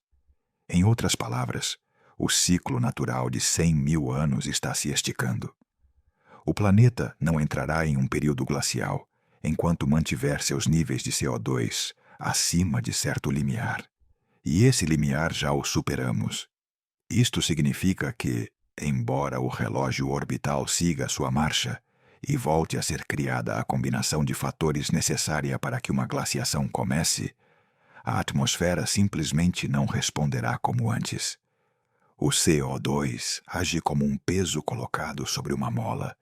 Em outras palavras, o ciclo natural de 100 mil anos está se esticando. O planeta não entrará em um período glacial enquanto mantiver seus níveis de CO2 acima de certo limiar. E esse limiar já o superamos. Isto significa que, embora o relógio orbital siga sua marcha e volte a ser criada a combinação de fatores necessária para que uma glaciação comece, a atmosfera simplesmente não responderá como antes. O CO2 age como um peso colocado sobre uma mola,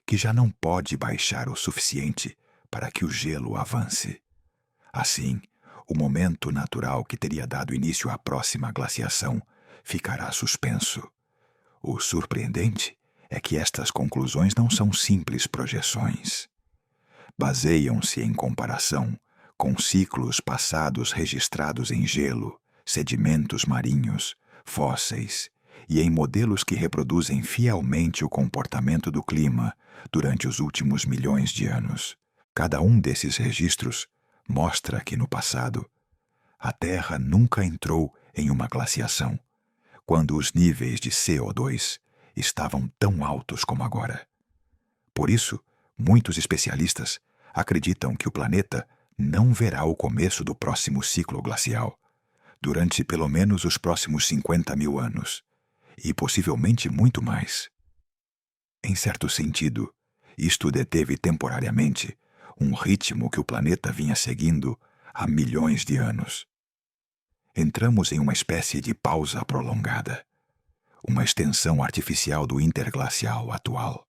que já não pode baixar o suficiente para que o gelo avance. Assim, o momento natural que teria dado início à próxima glaciação ficará suspenso. O surpreendente é que estas conclusões não são simples projeções. Baseiam-se em comparação com ciclos passados registrados em gelo, sedimentos marinhos, fósseis e em modelos que reproduzem fielmente o comportamento do clima durante os últimos milhões de anos. Cada um desses registros mostra que no passado, a Terra nunca entrou em uma glaciação, quando os níveis de CO2 estavam tão altos como agora. Por isso, muitos especialistas acreditam que o planeta não verá o começo do próximo ciclo glacial, durante pelo menos os próximos 50 mil anos, e possivelmente muito mais. Em certo sentido, isto deteve temporariamente um ritmo que o planeta vinha seguindo há milhões de anos. Entramos em uma espécie de pausa prolongada, uma extensão artificial do interglacial atual.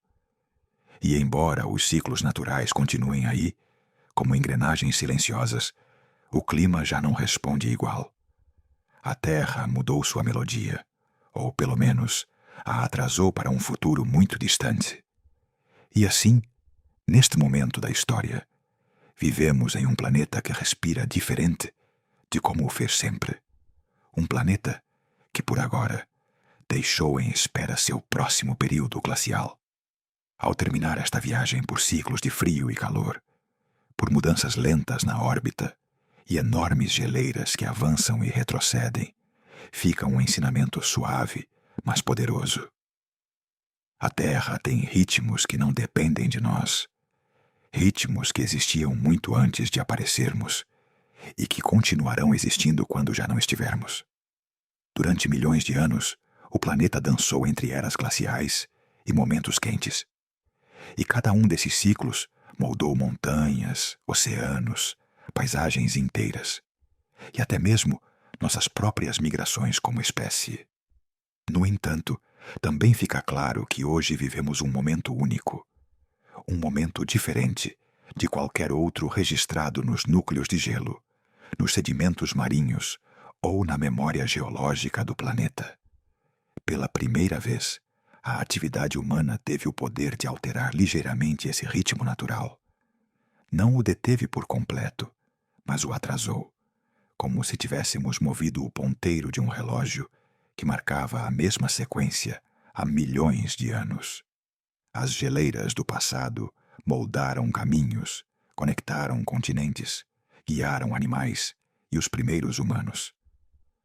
E embora os ciclos naturais continuem aí, como engrenagens silenciosas, o clima já não responde igual. A Terra mudou sua melodia, ou pelo menos a atrasou para um futuro muito distante. E assim, neste momento da história, vivemos em um planeta que respira diferente de como o fez sempre. Um planeta que, por agora, deixou em espera seu próximo período glacial. Ao terminar esta viagem por ciclos de frio e calor, por mudanças lentas na órbita e enormes geleiras que avançam e retrocedem, fica um ensinamento suave, mas poderoso. A Terra tem ritmos que não dependem de nós, ritmos que existiam muito antes de aparecermos e que continuarão existindo quando já não estivermos. Durante milhões de anos, o planeta dançou entre eras glaciais e momentos quentes. E cada um desses ciclos moldou montanhas, oceanos, paisagens inteiras, e até mesmo nossas próprias migrações como espécie. No entanto, também fica claro que hoje vivemos um momento único, um momento diferente de qualquer outro registrado nos núcleos de gelo, nos sedimentos marinhos ou na memória geológica do planeta. Pela primeira vez, a atividade humana teve o poder de alterar ligeiramente esse ritmo natural. Não o deteve por completo, mas o atrasou, como se tivéssemos movido o ponteiro de um relógio que marcava a mesma sequência há milhões de anos. As geleiras do passado moldaram caminhos, conectaram continentes, guiaram animais e os primeiros humanos.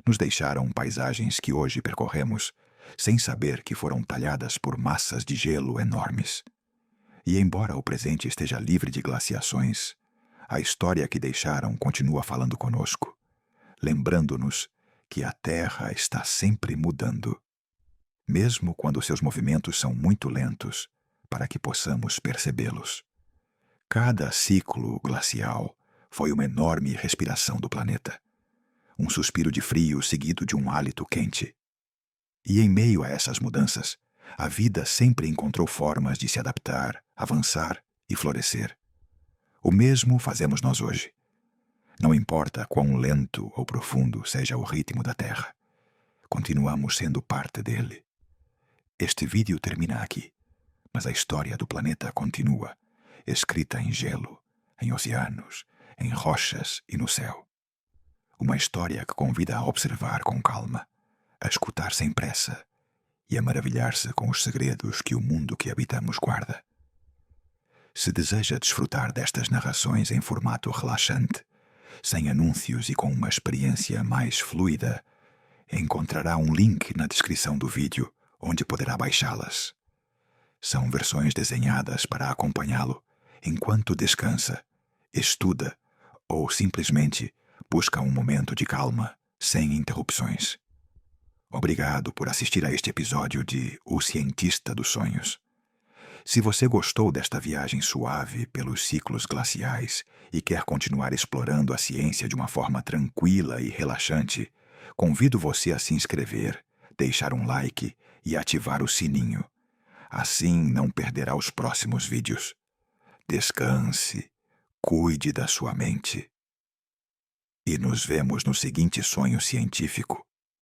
Nos deixaram paisagens que hoje percorremos sem saber que foram talhadas por massas de gelo enormes. E embora o presente esteja livre de glaciações, a história que deixaram continua falando conosco, lembrando-nos que a Terra está sempre mudando, mesmo quando seus movimentos são muito lentos, para que possamos percebê-los. Cada ciclo glacial foi uma enorme respiração do planeta, um suspiro de frio seguido de um hálito quente. E em meio a essas mudanças, a vida sempre encontrou formas de se adaptar, avançar e florescer. O mesmo fazemos nós hoje. Não importa quão lento ou profundo seja o ritmo da Terra, continuamos sendo parte dele. Este vídeo termina aqui, mas a história do planeta continua, escrita em gelo, em oceanos, em rochas e no céu. Uma história que convida a observar com calma, a escutar sem pressa e a maravilhar-se com os segredos que o mundo que habitamos guarda. Se deseja desfrutar destas narrações em formato relaxante, sem anúncios e com uma experiência mais fluida, encontrará um link na descrição do vídeo onde poderá baixá-las. São versões desenhadas para acompanhá-lo enquanto descansa, estuda ou simplesmente busca um momento de calma, sem interrupções. Obrigado por assistir a este episódio de O Cientista dos Sonhos. Se você gostou desta viagem suave pelos ciclos glaciais e quer continuar explorando a ciência de uma forma tranquila e relaxante, convido você a se inscrever, deixar um like e ativar o sininho. Assim não perderá os próximos vídeos. Descanse, cuide da sua mente. E nos vemos no seguinte sonho científico.